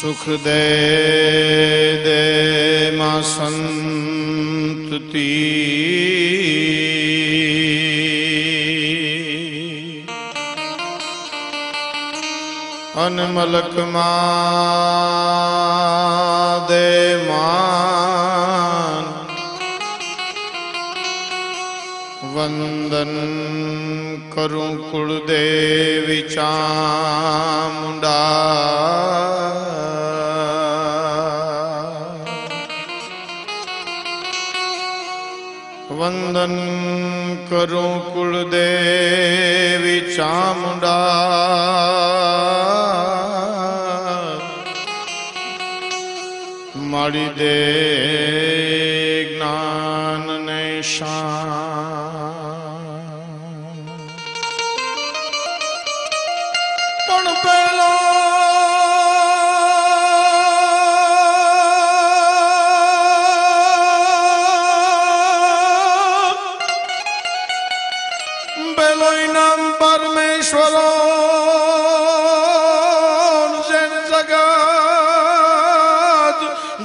सुख दे दे मां संतति अनमलक मां दे मान वंदन करूं कुलदेवी चामुंडा वंदन करूं कुलदेवी चामुंडा माड़ी दे ज्ञान ने शान पण पहला बेलोई नाम परमेश्वरो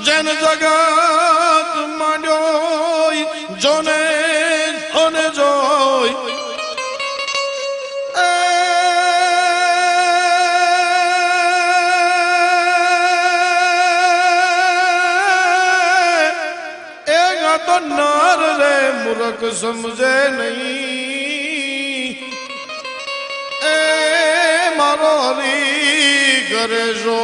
जन जगत मांड्योय जोने होने जोय एगा तो नार रे मूर्ख समझे नहीं ए मारो हरी करे जो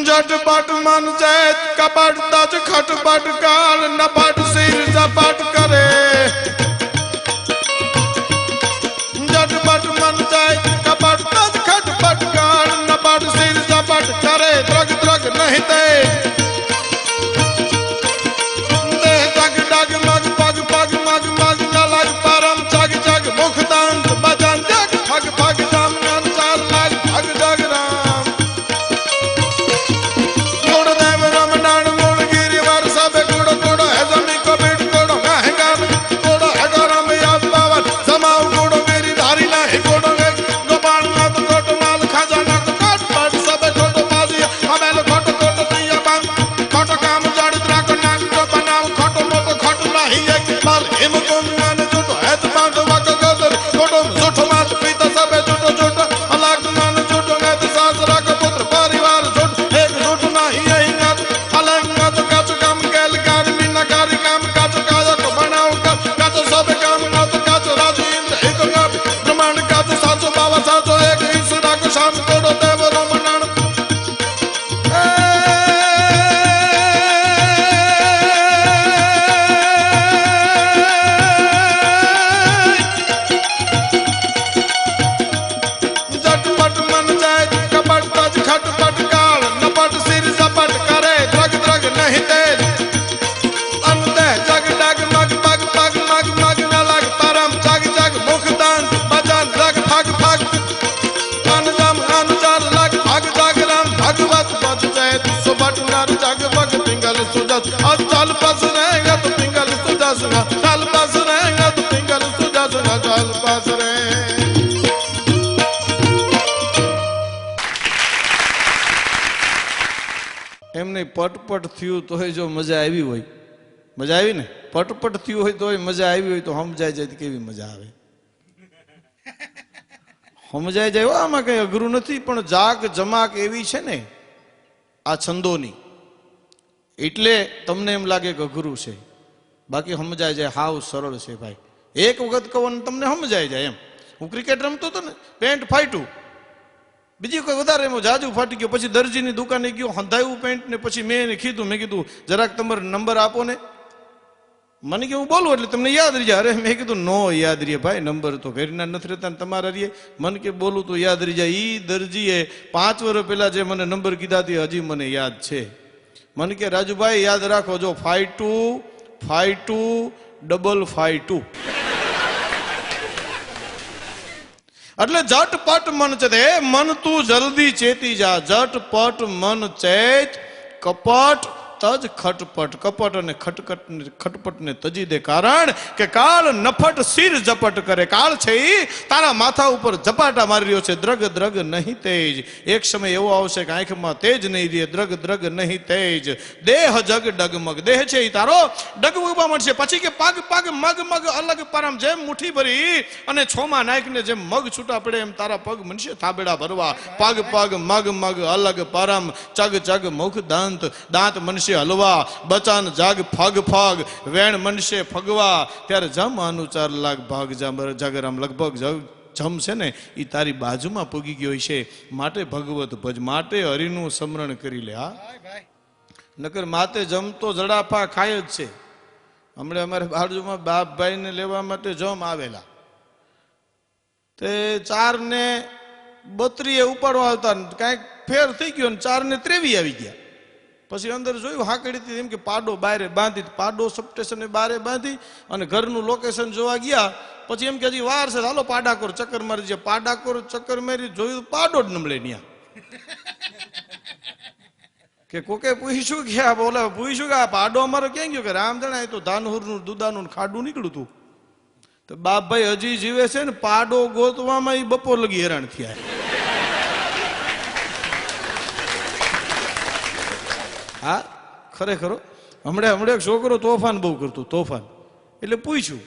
झटपट मन चैत कपट तज खटपट काल नपट सिर झपट करे झटपट मन चैत कपट तज खटपट काल नपट सिर झपट करे द्रग द्रग नहीं ते देह जग डग मग पग पग मग मग न लग परम जग जग मुख दंत बजन जग ठग ठग जम चाल लग ठग जग राम चल पास रहेगा तो पिंगल सुजा सुना चल पास रहेगा तो पिंगल सुजा सुना चल पास रहे एमने पटपट थયું તો જો મજા આવી હોય મજા આવી ને પટપટ થયું હોય તો મજા આવી હોય તો સમજાઈ જાય કેવી મજા આવે સમજાઈ જાય આમાં કઈ અઘરું નથી પણ જાગ જમાક એવી છે ને આ છંદોની એટલે તમને એમ લાગે કે અઘરું છે બાકી સમજાય જાય હાવ સરળ છે ભાઈ એક વખત કહો ને તમને સમજાય જાય એમ હું ક્રિકેટ રમતો હતો ને પેન્ટ ફાટ્યું બીજી કોઈ વધારે એમાં જાજુ ફાટી ગયો પછી દરજીની દુકાને ગયો હંધાયું પેન્ટ ને પછી મેં એને કીધું મેં કીધું જરાક તમારો નંબર આપો ને મને કે હું બોલું એટલે તમને યાદ રહી જાય અરે મેં કીધું નો યાદ રહીએ ભાઈ નંબર તો ઘરના નથી રહેતા ને તમારા રહીએ મને કે બોલું તો યાદ રહી જાય ઈ દરજીએ 5 વર્ષ પહેલા જે મને નંબર કીધા હતી હજી મને યાદ છે मन के राजूभाई याद राखो जो 5252 એટલે झटपट मन चेते मन तू जल्दी चेती जा झटपट मन चेत कपट તજ ખટપટ, કપટ અને ખટપટને તજી દે, કારણ કે કાળ નફટ શિર ઝપટ કરે. કાળ છે એ તારા માથા ઉપર ઝપાટા મારી રહ્યો છે. દ્રગ દ્રગ નહીં તેજ. એક સમય એવો આવશે કે આંખમાં તેજ નહીં રહે. દ્રગ દ્રગ નહીં તેજ. દેહ જગ ડગમગ. દેહ છે એ તારો ડગમગવા મળશે. પછી કે પગ પગ મગ મગ અલગ પરમ. જેમ મુઠ્ઠી ભરી અને છોમાં નાખીને જેમ મગ છૂટા પડે એમ તારા પગ મનશે થાબેડા ભરવા. પગ પગ મગ મગ અલગ પરમ. ચગ ચગ મુખ દાંત દાંત મનશે હલવા. બચાન જાગ ફગ ફગ. વેણ મનશે ફગવા. ત્યારે જમ અનુચાર લાગ ભાગ જાગરામ. લગભગ જમ છે ને એ તારી બાજુમાં પૂગી ગયો છે. માટે ભગવત ભજ, માટે હરિનું સ્મરણ કરી લે. હા, નકર માતે જમ તો જડાફા ખાય જ છે. હમણાં અમારે બાજુમાં બાપભાઈ ને લેવા માટે જમ આવેલા, તે 4 ને 32 ઉપાડવા આવતા, કાંઈક ફેર થઈ ગયો ને 4 ને 23 આવી ગયા. પછી અંદર જોયું હાકડીથી એમ કે પાડો બારે બાંધી. પાડો સબસ્ટેશને બારે બાંધી અને ઘરનું લોકેશન જોવા ગયા. પછી એમ કે હજી વાર છે, હાલો પાડાકોર ચક્કર મારી. જે પાડાકોર ચક્કર મારી જોયું પાડો જ ન મળે ત્યાં. કે કોકે પૂછ્યું કે આ બોલા પૂછ્યું કે આ પાડો અમારો ક્યાં ગયો? કે રામ જણાય તો ધાનહુરનું દુદાનું ખાડું નીકળ્યું હતું. તો બાપભાઈ હજી જીવે છે ને, પાડો ગોતવામાં એ બપોર લગી હેરાન થયા. હા, ખરેખર. હમણાં એક છોકરો તોફાન બહુ કરતો, તોફાન. એટલે પૂછ્યું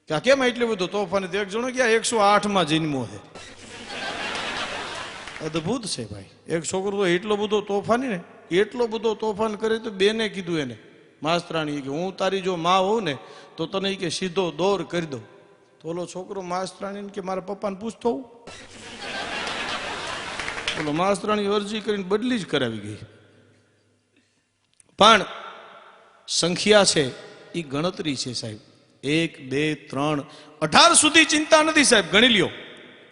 કે આ કેમ એટલું બધું તોફાન? એક જણો કે 108માં જન્મો છે. અદભુત છે ભાઈ. એક છોકરો તો એટલો બધો તોફાની ને, એટલો બધો તોફાન કરે તો બેને કીધું એને, માસ્તરાણી, કે હું તારી જો માં હોઉં ને તો તને કે સીધો દોર કરી દઉં. તો ઓલો છોકરો માસ્તરાણી કે મારા પપ્પાને પૂછતો હોઉં. ઓલો માસ્તરાણી અરજી કરીને બદલી જ કરાવી ગઈ. પણ સંખ્યા છે એ ગણતરી છે સાહેબ. 1 2 3 18 સુધી ચિંતા નથી સાહેબ, ગણી લ્યો.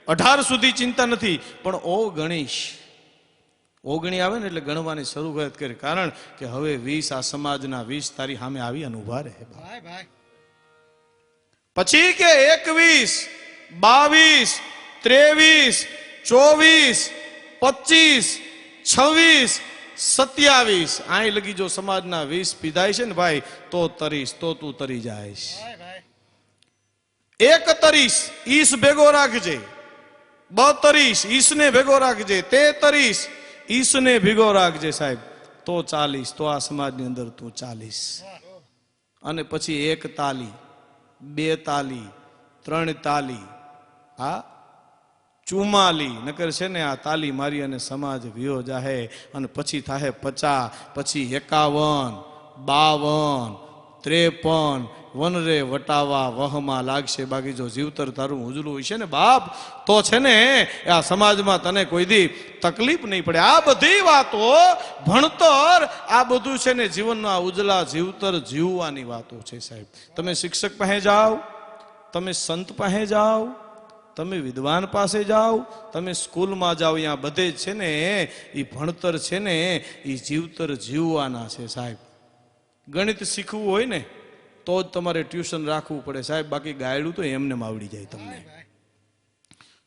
18 સુધી ચિંતા નથી, પણ ઓ ગણીશ, ઓગણી આવે ને એટલે ગણવાની શરૂઆત કરી. કારણ કે હવે 20 આ સમાજના 20 તારી સામે આવી અને ઉભા રહે. પછી કે 21 22 23 24 25 26 27 આય લગી જો સમાજના 20 પીધાય છે ને ભાઈ, તો તરીશ, તો તું તરી જાયશ. 31 ઈસ ભેગો રાખજે. 32 ઈસને ભેગો રાખજે. 33 ઈસને ભેગો રાખજે સાહેબ, તો 40. તો આ સમાજની અંદર તું 40. અને પછી 1 તાલી, 2 તાલી, 3 તાલી, હા 44. નકર છે ને આ તાલી મારી અને સમાજ વિયો જાહે. અને પછી થાય 50, પછી 51, 52, 53. વનરે વટાવા વહમાં લાગશે. બાકી જો જીવતર તારું ઉજળું હોય છે ને બાપ, તો છે ને આ સમાજમાં તને કોઈ દી તકલીફ નહીં પડે. આ બધી વાતો, ભણતર, આ બધું છે ને જીવનના ઉજળા જીવતર જીવવાની વાતો છે સાહેબ. તમે શિક્ષક પાસે જાઓ, તમે સંત પાસે જાઓ, તમે વિદ્વાન પાસે જાઓ, તમે સ્કૂલમાં જાઓ, અહીંયા બધે જ છે ને એ ભણતર છે ને એ જીવતર જીવવાના છે સાહેબ. ગણિત શીખવું હોય ને તો જ તમારે ટ્યુશન રાખવું પડે સાહેબ. બાકી ગાયડું તો એમને આવડી જાય તમને.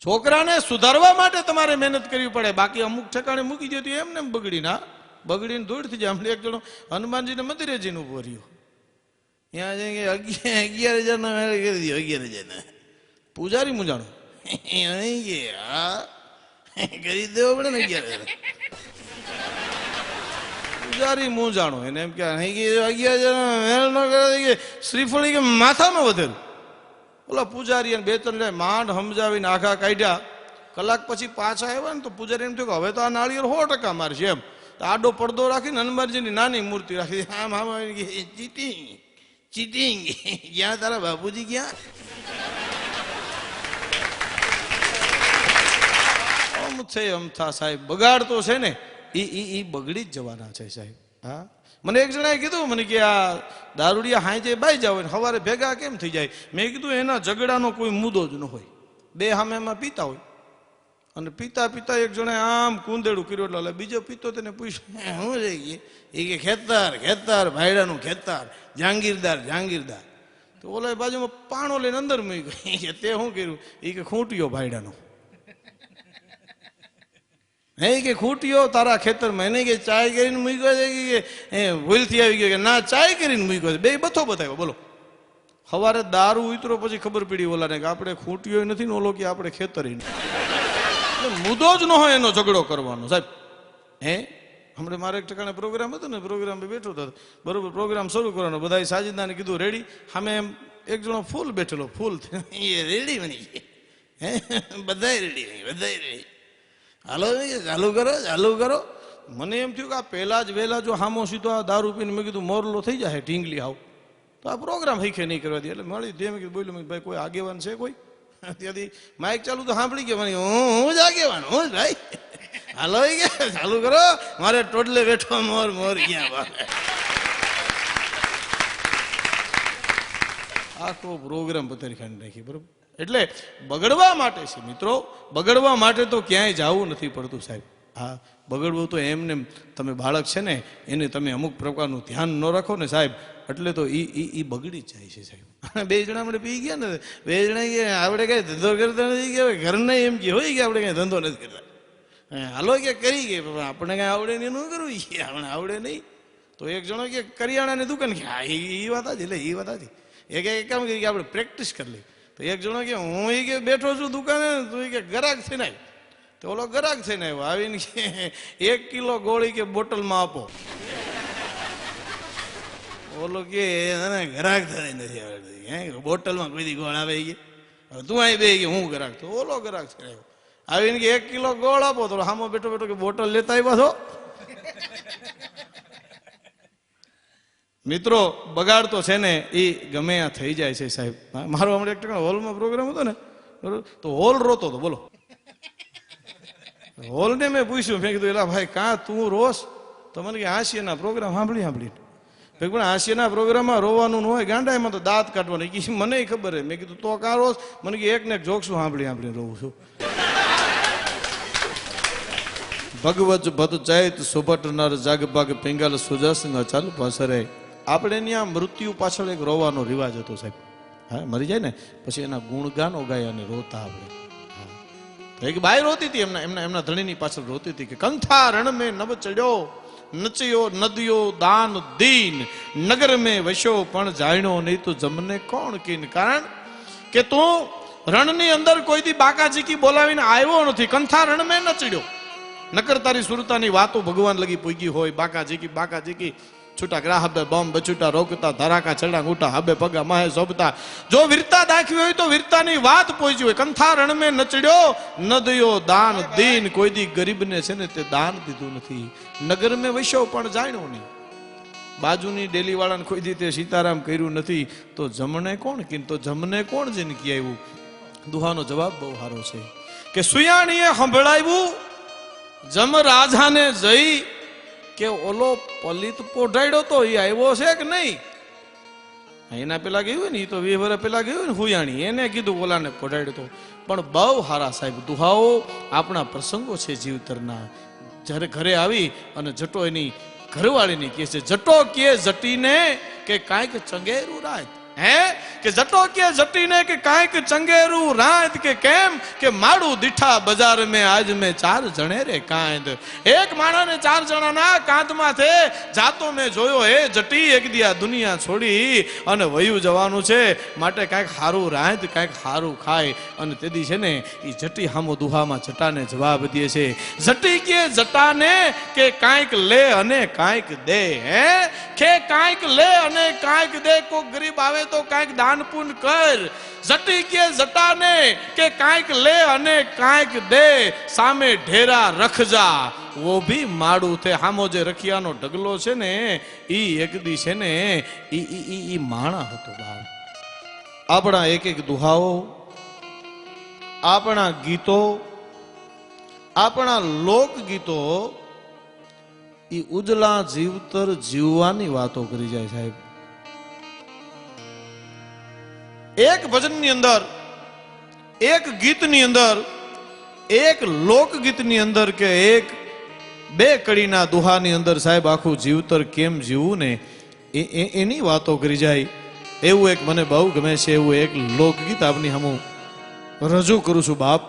છોકરાને સુધારવા માટે તમારે મહેનત કરવી પડે. બાકી અમુક ઠેકાણે મૂકી દે તો એમને બગડીને બગડીને દોડ થઈ જાય. હમણાં એક જણો હનુમાનજીને મંદિરે જઈને ઉભો રહ્યો. ત્યાં જઈને 11,000 કરી દો, 11,000 પૂજારી મુંજાણો કરી દેવો પડે ને 11,000. પૂજારી મૂંઝાણો. એને એમ કે 11,000 શ્રીફળી કે માથામાં વધેલું. ઓલા પૂજારી 2-3 માંડ સમજાવીને આખા કાઢ્યા. કલાક પછી પાછા આવ્યા ને તો પૂજારી એમ થયું કે હવે તો આ નાળિયેર 100% મારશે એમ. આડો પડદો રાખીને હનુમાનજીની નાની મૂર્તિ રાખી. આમ આમ ચીટિંગ ચીટિંગ. ક્યાં તારા બાપુજી ક્યાં? છે અમથા સાહેબ. બગાડ તો છે ને એ બગડી જ જવાના છે સાહેબ. હા, મને એક જણાએ કીધું મને કે આ દારૂડિયા હાંજે બાઈ જાવ ને સવારે ભેગા કેમ થઈ જાય? મેં કીધું એના ઝઘડાનો કોઈ મુદ્દો જ ન હોય. બે સામે એમાં પીતા હોય અને પીતા પીતા એક જણે આમ કુંદેડું કર્યું એટલે બીજો પીતો તેને પૂછ્યું શું રહી ગઈ? એ કે ખેતર ખેતર, ભાઈડાનું ખેતર, જાંગીરદાર જાંગીરદાર. તો ઓલા બાજુમાં પાણો લઈને અંદર મૂકી ગઈ. તે શું કર્યું? એ કે ખૂંટ્યો ભાઈડાનો. હે કે ખૂટ્યો તારા ખેતરમાં, એને કે ચાય કરીને મૂક્યો છે કે ભૂલથી આવી ગયો કે ના ચાય કરીને મૂક્યો છે, બે બથો બતાવ્યો. બોલો, સવારે દારૂ ઉતરો પછી ખબર પડી ઓલાને કે આપણે ખૂટ્યો નથી ને ઓલો કે આપણે ખેતરી નથી. મુદ્દો જ ન હોય એનો ઝઘડો કરવાનો સાહેબ. હમણાં મારે એક ઠેકાણે પ્રોગ્રામ હતો ને, પ્રોગ્રામ બેઠો હતો, બરોબર પ્રોગ્રામ શરૂ કરવાનો, બધા સાજિદાને કીધું રેડી, સામે એમ એક જણો ફૂલ બેઠેલો, ફૂલ રેડી બની બધા રેડી, બધા રેડી, હાલો ચાલુ કરો ચાલુ કરો. મને એમ થયું કે આ પહેલા જ વહેલા જો હામો સીધો આ દારૂ પીને મેં કીધું મોરલો થઈ જાય ઢીંગલી આવ તો આ પ્રોગ્રામ હઈખે નહીં કરવા દે. એટલે મળી દે મેં કીધું બોલ્યું ભાઈ કોઈ આગેવાન છે કોઈ? ત્યાંથી માઇક ચાલુ તો સાંભળી ગયા, મને હું જ આગેવાન હું જ ભાઈ, હાલો ગયા ચાલુ કરો, મારે ટોટલે બેઠો મોર મોર ગયા. આખો પ્રોગ્રામ પથારી ખાંડી નાખી. બરોબર, એટલે બગડવા માટે છે મિત્રો, બગડવા માટે તો ક્યાંય જવું નથી પડતું સાહેબ. હા, બગડવું તો એમને તમે બાળક છે ને એને તમે અમુક પ્રકારનું ધ્યાન ન રાખો ને સાહેબ, એટલે તો એ બગડી જ જાય છે સાહેબ. બે જણા આપણે પી ગયા ને, બે જણા કે આપણે કઈ ધંધો કરતા નથી કે ઘરના એમ કે હોય કે આપણે કઈ ધંધો નથી કરતા, હાલો કે કરી ગયા આપણે કઈ આવડે નહીં એનું કરવું છે, આપણે આવડે નહીં. તો એક જણો કે કરિયાણાની દુકાન કે હા એ વાત હતી, એટલે એ વાત હતી. એક કામ કરી કે આપણે પ્રેક્ટિસ કરી લઈએ. તો એક જણો કે હું એ કે બેઠો છું દુકાને, તું કે ગ્રાહક થઈને આવ્યો. તો ઓલો ગ્રાહક થઈને આવ્યો, આવીને કે 1 કિલો ગોળી કે બોટલમાં આપો. ઓલો કે ગ્રાહક થાય નથી આવડતી, બોટલમાં કોઈ દી ગોળ આવે કે તું અહીં બે કે હું ગ્રાહક. તો ઓલો ગ્રાહક થઈને આવ્યો, આવીને કે 1 કિલો ગોળ આપો. તો હામો બેઠો બેઠો કે બોટલ લેતા આવ્યા છો. મિત્રો બગાડ તો છે ને એ ગમે આ થઈ જાય છે સાહેબ. મારો હમણાં એક ટકા હોલમાં પ્રોગ્રામ હતો ને, બરોબર, તો હોલ રોતો હતો. બોલો, હોલને મેં પૂછ્યું, મેં કીધું એલા ભાઈ કાં તું રોસ? તો મને કે હાસ્યના પ્રોગ્રામ સાંભળી પણ હાસ્યના પ્રોગ્રામમાં રોવાનું ન હોય, ગાંડા, એમાં તો દાંત કાઢવાનું. કે મને ખબર હે. મેં કીધું તો કાં રોસ? મને કે એકને એક જોકશું સાંભળી રોવું છું. ભગવત ભદ ચૈત સુભટ નર જગભગ પિંગલ સુજસંગ ચલ પસરે. આપણે ત્યાં મૃત્યુ પાછળ એક રોવાનો રિવાજ હતો સાહેબ. હા, મરી જાય ને પછી એના ગુણગાનો ગાય અને રોતા આપણે. એક બાઈ રોતી હતી, એમના ધણીની પાછળ રોતી હતી કે કંથા રણ મેં નવ ચડ્યો, નચયો નદિયો દાન દીન, નગર મેં વસ્યો પણ જાણ્યો નહીં તો જમને કોણ કીન. કારણ કે તું રણની અંદર કોઈ દી બાકાજીકી બોલાવીને આવ્યો નથી, કંથા રણ મેં ન ચડ્યો. નકર તારી સુરતાની વાતો ભગવાન લગી પૂગી હોય. બાકાજીકી છૂટા ગ્રાહ હબે બોમ્બ બચૂટા રોકતા, ધરાકા ચડા ગુટા હબે પગા માહે શોભતા. જો વીરતા દાખવી હોય તો વીરતાની વાત પહોંચી હોય. કંથા રણ મેં નચડ્યો, નદયો દાન દીન, કોઈ દી ગરીબને છે ને તે દાન દીધું નથી. નગર મેં વસ્યો પણ જાણ્યો નહીં. બાજુની ડેલી વાળાને કોઈ દી તે સીતારામ કર્યું નથી તો જમને કોણ કીન? તો જમને કોણ જિંદગી આવ્યું? દુહાનો જવાબ બહુ સારો છે કે સુયાણીએ સંભળાવ્યું જમ રાજાને જઈ કે ઓલો પલિત પોઢાડ્યો તો એ આવ્યો છે કે નહીં? એના પેલા ગયું ને, એ તો 20 વર્ષ પેલા ગયું ને હુયાણી, એને કીધું ઓલાને પોઢાડ્યો તો. પણ બહુ હારા સાહેબ દુહાઓ આપણા પ્રસંગો છે જીવતરના. જ્યારે ઘરે આવી અને જટો એની ઘરવાળીની કહે છે, જટો કે જટીને કે કાંઈક ચંગેરું રાત. કે જટો કે જટીને કે કાંઈક ચંગેરું રાત. કે કેમ? કે માડું દીઠા બજાર મેં આજ મેં 4 જણે રે કાંદ. એક માણાને 4 જણાના કાંધમાં થે જાતો મેં જોયો હે જટી. એક દી આ દુનિયા છોડી અને વયું જવાનું છે, માટે કાંઈક સારું રાત, કાંઈક સારું ખાય. અને તેથી છે ને એ જટી હામો દુહામાં જટાને જવાબ દે છે, જટી કે જટાને કે કાંઈક લે અને કાંઈક દે. કે કાંઈક લે અને કાંઈક દે. કોઈ ગરીબ આવે તો કાંઈક દાન પુण्य કર. જટી કે જટાને કે કાંઈક લે અને કાંઈક દે. સામે ઢેરા રખજા વો ભી માડું થે. હામો જે રખિયાનો ઢગલો છે ને ઈ એક દી છે ને ઈ માણા હતો. આપણા એક દુહાઓ, આપણા ગીતો, આપણા લોકગીતો ઈ ઉજળા જીવતર જીવવાની વાતો કરી જાય સાહેબ. એક ભજનની અંદર, એક ગીતની અંદર, એક લોકગીતની અંદર કે એક બે કડીના દુહાની અંદર સાહેબ આખું જીવતર કેમ જીવવું ને એની વાતો કરી જાય. એવું એક મને બહુ ગમે છે, એવું એક લોકગીત આપની હું રજૂ કરું છું બાપ.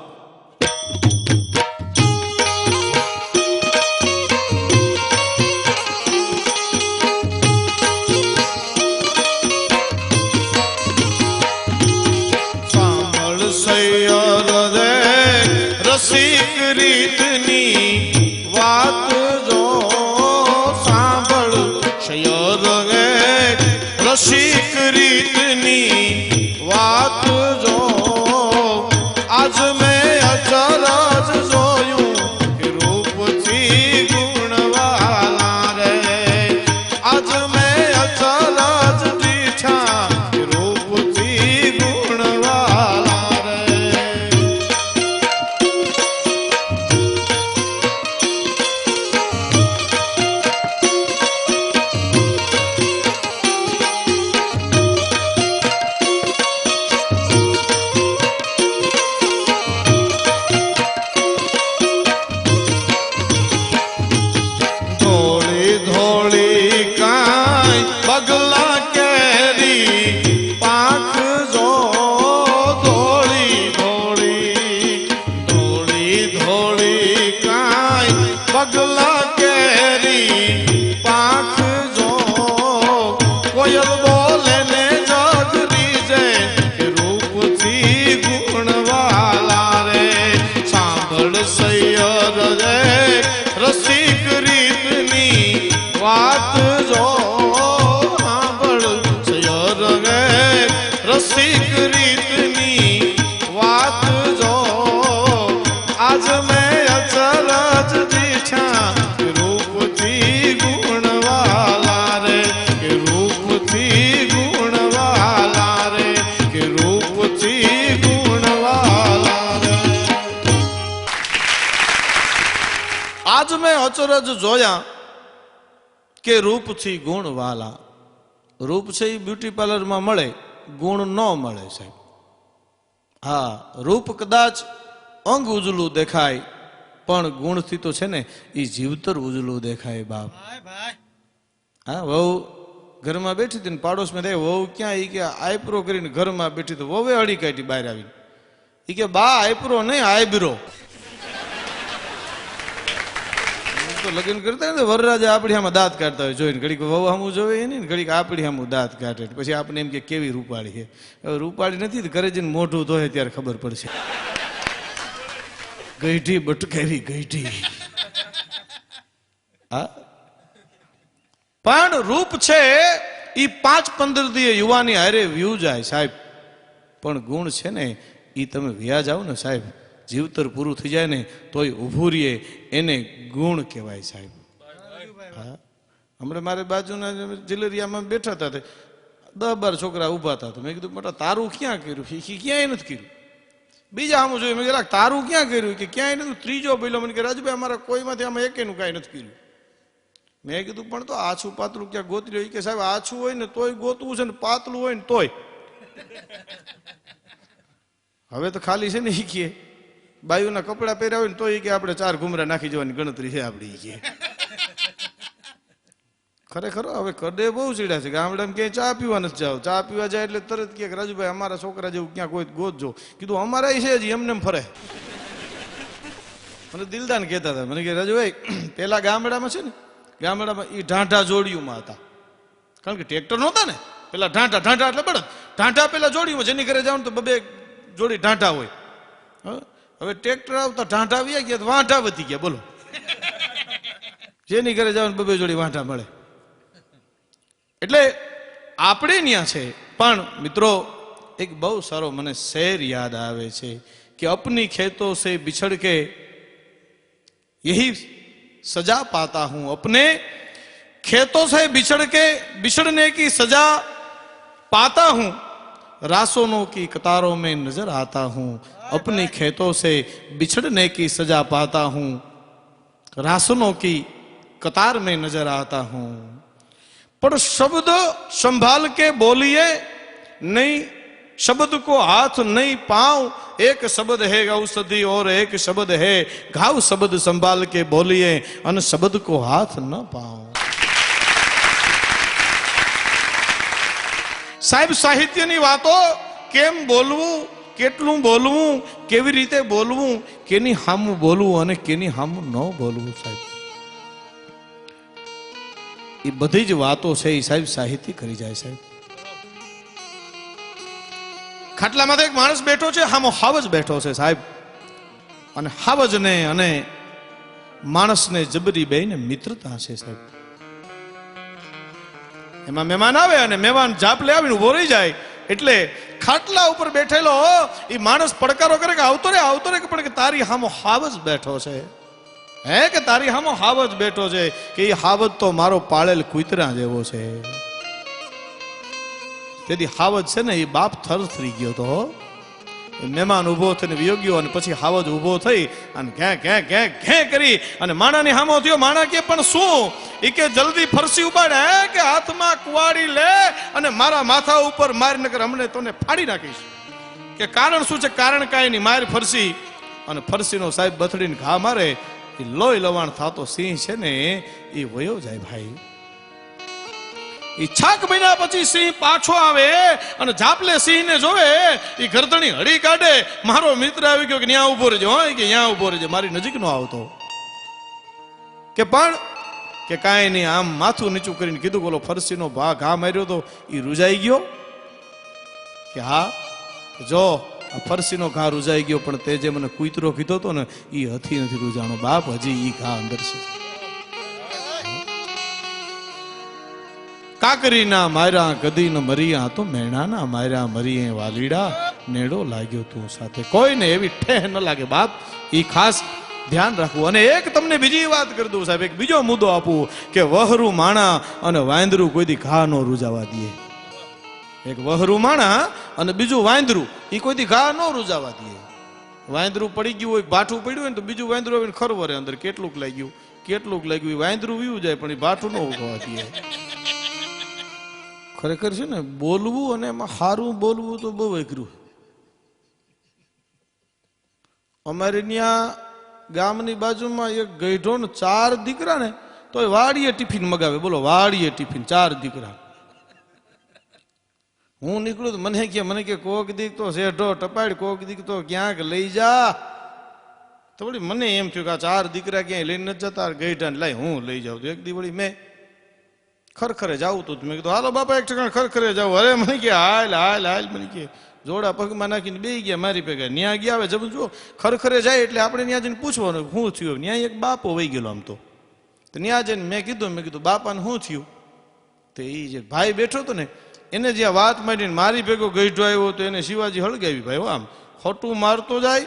પગલા કેરી પાંખ જો કોયલ બોલે ને જગરી જે રૂપથી ગુણવાલા રે સાંભળ સૈયર રે રસિક રીતની વાત જો સાંભળ સૈયર રે રસિક રીતની વાત જો આજ મેં અચરજ દીઠા રૂપથી ગુણવાલા રે કે રૂપથી ગુણવાલા રે કે રૂપથી ગુણવાલા રે આજ મેં અચરજ જોયા કે રૂપથી ગુણવાલા રૂપ છે એ બ્યુટી પાર્લરમાં મળે ગુણ ન મળે સાહેબ હા રૂપ કદાચ અંગ ઉજળું દેખાય પણ ગુણથી તો છે ને એ જીવતર ઉજળું દેખાય બાપ હા વહુ ઘરમાં બેઠી હતી ને પાડોશમાં રહે વહુ ક્યાં એ કે આઈબ્રો કરીને ઘરમાં બેઠી તો વહુએ અડી કાઢી બહાર આવીને એ કે બા આઈબ્રો નહીં આઈબ્રો તો લગ્ન કરતા ને વરરાજા આપણી આમાં દાંત કાઢતા હોય જોઈને ઘડીક વહુ સામું જોવે નહીં ને ઘડીક આપણી સામું દાંત કાઢે પછી આપણે એમ કે કેવી રૂપાળી છે હવે રૂપાળી નથી તો ઘરે જઈને મોઢું ધોય ત્યારે ખબર પડશે ગઈઢી બટકેવી ગઈઢી હા પણ રૂપ છે એ 5-15 દી યુવાની હારે વ્યુ જાય સાહેબ પણ ગુણ છે ને એ તમે વ્યા જાઓ ને સાહેબ જીવતર પૂરું થઈ જાય ને તોય ઊભું રહીએ એને ગુણ કહેવાય સાહેબ હા હમણાં મારે બાજુના જિલ્લરિયામાં બેઠા હતા 10-12 છોકરા ઊભા હતા મેં કીધું બેટા તારું ક્યાં કર્યું ક્યાંય નથી કર્યું બીજા આમ જોયું મેં કીધું તારું ક્યાં કર્યું કે ક્યાંય નથી ત્રીજો બોલ્યો મને કે રાજુભાઈ અમારા કોઈમાંથી આમાં એકેનું કાંઈ નથી કર્યું મેં કીધું પણ તો આછું પાતળું ક્યાં ગોતી રહ્યું કે સાહેબ આછું હોય ને તોય ગોતવું છે ને પાતળું હોય ને તોય હવે તો ખાલી છે ને એ કે બાયુના કપડા પહેર્યા હોય ને તો એ કે આપણે 4 ઘુમરા નાખી જવાની ગણતરી છે આપણી કે ખરેખર હવે કડે બહુ ચીડા છે ગામડામાં ક્યાંય ચા પીવા નથી જાવ ચા પીવા જાય એટલે તરત કે રાજુભાઈ અમારા છોકરા જેવું ક્યાં કોઈ ગોતજો કીધું અમારા છે જ એમને ફરે મને દિલદાન કહેતા હતા મને કે રાજુભાઈ પેલા ગામડામાં છે ને ગામડામાં એ ઢાંઢા જોડીઓમાં હતા કારણ કે ટ્રેક્ટર નહોતા ને પેલા ઢાંઢા એટલે બળદ ઢાંઢા પેલા જોડીઓમાં જેની ઘરે જાવ તો 2 જોડી ઢાંઢા હોય હવે ટ્રેક્ટર આવતા ઢાંઢા વ્યા ગયા તો વાંઢા વધી ગયા બોલો જેની ઘરે જાવ 2 જોડી વાંઢા મળે એટલે આપણે ત્યાં છે પણ મિત્રો એક બહુ સારો મને શેર યાદ આવે છે કે અપની ખેતો સે बिछड़ के यही सजा पाता हूं अपने खेतों से बिछड़ के बिछड़ने की सजा पाता हूं रासोनों की कतारों में नजर आता हूं अपनी खेतों से बिछड़ने की सजा पाता हूं रासनों की कतार में नजर आता हूं पर शब्द संभाल के बोलिए नहीं शब्द को हाथ नहीं पांव एक शब्द है औषधि और एक शब्द है घाव शब्द संभाल के बोलिए अन शब्द को हाथ न पांव साहिब साहित्यની વાતો કેમ બોલવું કેટલું બોલવું કેવી રીતે બોલવું કેની સામું બોલવું અને કેની સામું ન બોલવું સાહેબ એ બધી જ વાતો છે એ સાહેબ સાહિત્ય કરી જાય સાહેબ ખાટલામાં એક માણસ બેઠો છે હામો હાવજ બેઠો છે સાહેબ અને હાવજને અને માણસને જબરી બેને મિત્રતા છે સાહેબ એમાં મહેમાન આવે અને મહેમાન જાપલે આવીને ઉભો રહી જાય એટલે ખાટલા ઉપર બેઠેલો એ માણસ પડકારો કરે કે આવતો રે પણ કે તારી હામો હાવજ બેઠો છે હે કે તારી હામો હાવજ બેઠો છે કે એ હાવજ તો મારો પાળેલ કૂતરા જેવો છે તેથી હાવજ છે ને એ બાપ થરથરી ગયો તો મહેમાન ઉભો થઈને વિયોગ્યો અને પછી હાવજ ઉભો થઈ અને ઘે કરી અને માણાની હામો થયો માણા કે પણ શું એ કે જલ્દી ફરસી ઉપાડે કે હાથમાં કુવાડી લે અને મારા માથા ઉપર મારી નકર અમને તને ફાડી નાખીશ કે કારણ શું છે કારણ કાંઈ નહીં મારી ફરસી અને ફરસીનો સાહેબ બથડીને ઘા મારે એ લોહી લવાણ થતો સિંહ છે ને એ વયો જાય ભાઈ એ 6 મહિના પછી સિંહ પાછો આવે અને જાપલે સિંહ ને જોવે એ ગરદણી હળી કાઢે મારો મિત્ર આવી ગયો કે ન્યા ઉભો રહેજો કે ન્યા ઉભો રહેજો મારી નજીક નો આવતો કે પણ કે કાંઈ નહીં, આમ માથું નીચું કરીને કીધું, બોલો ફરસીનો ઘા માર્યો તો એ રૂજાઈ ગયો? કે હા, જો આ ફરસીનો ઘા રૂજાઈ ગયો, પણ તે જે મને કૂતરો કીધો હતો ને એ હથી નથી રૂજાણો બાપ, હજી ઈ ઘા અંદર છે. કાકરીના માર્યા કદી ન મરિયા, તો મેણાના માર્યા મરીએ વાલીડા, નેડો લાગ્યો તું સાથે. કોઈને એવી ઠેહ ન લાગે બાપ, ઈ ખાસ ધ્યાન રાખવું. અને એક તમને બીજી વાત કરી દઉં સાહેબ, એક બીજો મુદ્દો આપું કે વહરું માણા અને વાંદરું કોઈ દી ઘા નો રૂજાવા દે. એક વહરું માણા અને બીજું વાંદરું, એ કોઈ દી ઘા નો રૂજાવા દે. વાંદરું પડી ગયું હોય, ભાઠું પડ્યું હોય ને તો બીજું વાંદરું આવીને ખરવરે અંદર, કેટલુંક લાગ્યું કેટલુંક લાગ્યું, એ વાંદરું વીવું જાય પણ એ ભાઠું ન ઉગવા દે. ખરેખર છે ને, બોલવું અને એમાં સારું બોલવું તો બહુ અઘરું. અમારે ત્યાં ગામની બાજુમાં એક ગઈઢો ને 4 દીકરા ને, તો વાડીએ ટિફિન મગાવે. બોલો, વાડીએ ટિફિન 4 દીકરા. હું નીકળું તો મને કે કોક દીક તો શેઢો ટપાડ, કોક દીક તો ક્યાંક લઈ જા. તો વળી મને એમ થયું કે આ 4 દીકરા ક્યાંય લઈને નથી જતા, ગઈઢાને લાઈ હું લઈ જાઉં. તો એક દી વળી મેં ખરખરે જાવું તો મેં કીધું હાલો બાપા એક ઠેકાણે ખરખરે જાવ. અરે મને કે હાલ હાલ હાલ, મને કે જોડા પગમાં નાખીને બે ગયા મારી ભેગા. ન્યા ગયા, હવે જબ જો ખરખરે જાય એટલે આપણે ત્યાં જઈને પૂછવાનું શું થયું. ન્યા એક બાપો વહી ગયેલો આમ તો ત્યાં જઈને મેં કીધું બાપાને શું થયું? તો એ જે ભાઈ બેઠો હતો ને એને જ્યાં વાત માંડીને મારી ભેગો ગઈઢો આવ્યો તો એને શિવાજી હળગાવી ભાઈ. આમ ખોટું મારતો જાય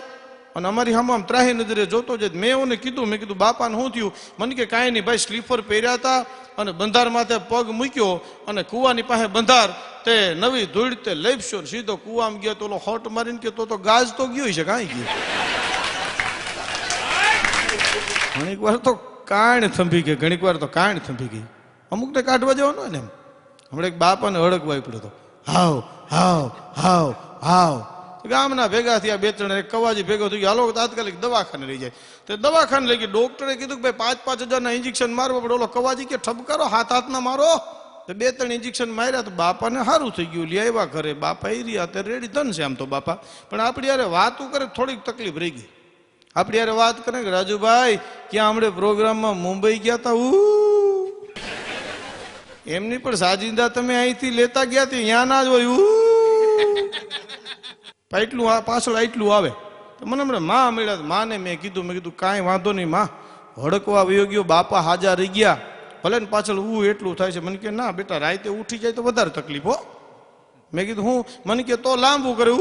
અને અમારી સામે આમ ત્રાહી નજરે જોતો જાય. મેં એને કીધું, મેં કીધું બાપાને શું થયું? મને કે કાંઈ નહીં ભાઈ, સ્લીપર પહેર્યા હતા અને બંધાર માથે પગ મૂક્યો અને કુવાની પાસે બંધાર તે નવી ધૂળ તે લેપશો સીધો કુવામાં ગયો. તો ઓલો હોટ મારીને કે તો ગાજ તો ગયો છે, કાંઈ ગયો. ઘણીક વાર તો કાણ થંભી ગઈ, ઘણીક વાર તો કાણ થંભી ગઈ. અમુકને કાઢવા જવાનું હોય ને એમ. હમણાં એક બાપાને હળગવાઈ પડ્યો હતો. હાવ હાવ હાવ હાવ. ગામના ભેગા થયા 2-3, એક કવાજી ભેગો થઈ ગયો, હાલો તાત્કાલિક દવાખાને લઈ જાય. તો દવાખાને લઈ ગઈ. ડોક્ટરે કીધું કે ભાઈ 5-5 હજારના ઇન્જેક્શન મારવા પડે. ઓલો કવાજી કે ઠપકારો, હાથ ના મારો. તો 2-3 ઇન્જેક્શન માર્યા તો બાપાને સારું થઈ ગયું. લઈ આવ્યા ઘરે. બાપા એ રહ્યા અત્યારે રેડી ધન છે આમ તો બાપા, પણ આપણી યારે વાતું કરે થોડીક તકલીફ રહી ગઈ. આપણી યારે વાત કરે કે રાજુભાઈ ક્યાં હમણાં પ્રોગ્રામમાં મુંબઈ ગયા હતા, એમની પણ સાજિંદા તમે અહીંથી લેતા ગયા હતા, ત્યાં ના જ હોય. એટલું પાછળ એટલું આવે. તો મને હમણાં માં મળ્યા. માને મેં કીધું કાંઈ વાંધો નહીં માં, હડકવા વયો ગયો, બાપા હાજર રહી ગયા, ભલે ને પાછળ એટલું થાય છે. મને કે ના બેટા, રાતે ઉઠી જાય તો વધારે તકલીફ હો. મેં કીધું હું? મને કે તો લાંબુ કરે.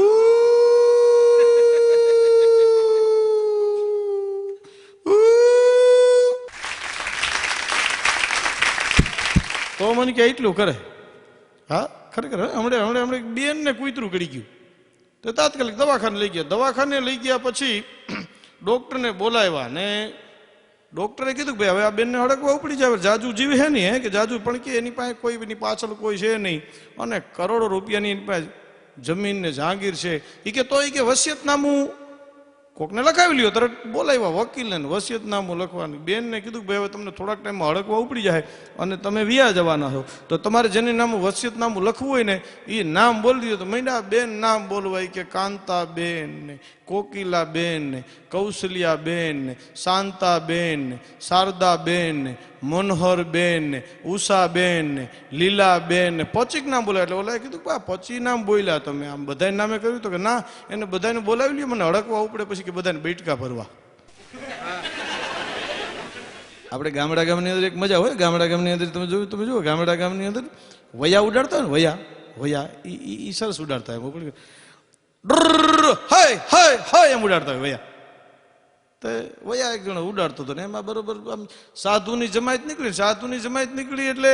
તો મને કે એટલું કરે. હા ખરેખર હમણાં બેન ને કૂતરું ગળી ગયું. તો તાત્કાલિક દવાખાને લઈ ગયા. દવાખાને લઈ ગયા પછી ડોક્ટરને બોલાવ્યા ને ડોક્ટરે કીધું કે ભાઈ હવે આ બેનને હડકવા ઉપડી જાય, જાજુ જીવ હે નહીં, હે કે જાજુ, પણ કે એની પાસે કોઈ એની પાછળ કોઈ છે નહીં અને કરોડો રૂપિયાની એની પાસે જમીન ને જહાંગીર છે. એ કે તો એ કે વસિયતનામું કોકને લખાવી લ્યો. તરત બોલાવ્યા વકીલને, વસિયતનામું લખવાનું. બેનને કીધું કે ભાઈ હવે તમને થોડાક ટાઈમમાં હડકવા ઉપડી જાય અને તમે વ્યા જવાના છો, તો તમારે જેની નામ વસિયતનામું લખવું હોય ને એ નામ બોલી દીધું. તો મહિના બેન નામ બોલવાય કે કાંતાબેન ને, કોકિલાબેન ને, કૌશલ્યાબેન ને, શાંતાબેન ને, શારદાબેન ને, મનોહરબેન ને, ઉષાબેન ને, લીલાબેન ને, પચીક નામ બોલાય. એટલે ઓલા કીધું કે 25 નામ બોલ્યા તમે, આમ બધા નામે કર્યું. તો કે ના, એને બધાને બોલાવી લ્યો, મને હડકવા ઉપડે પછી કે બધાને બેઠકા ભરવા. આપણે ગામડા ગામની અંદર એક મજા હોય. ગામડા ગામની અંદર તમે જુઓ ગામડા ગામની અંદર વયા ઉડાડતા હોય ને, વયા ઈ સરસ ઉડાડતા હોય, એમ ઉડાડતા હોય વયા. તો વયા એક જણો ઉડાડતો હતો ને એમાં બરોબર આમ સાધુની જમાયત નીકળી એટલે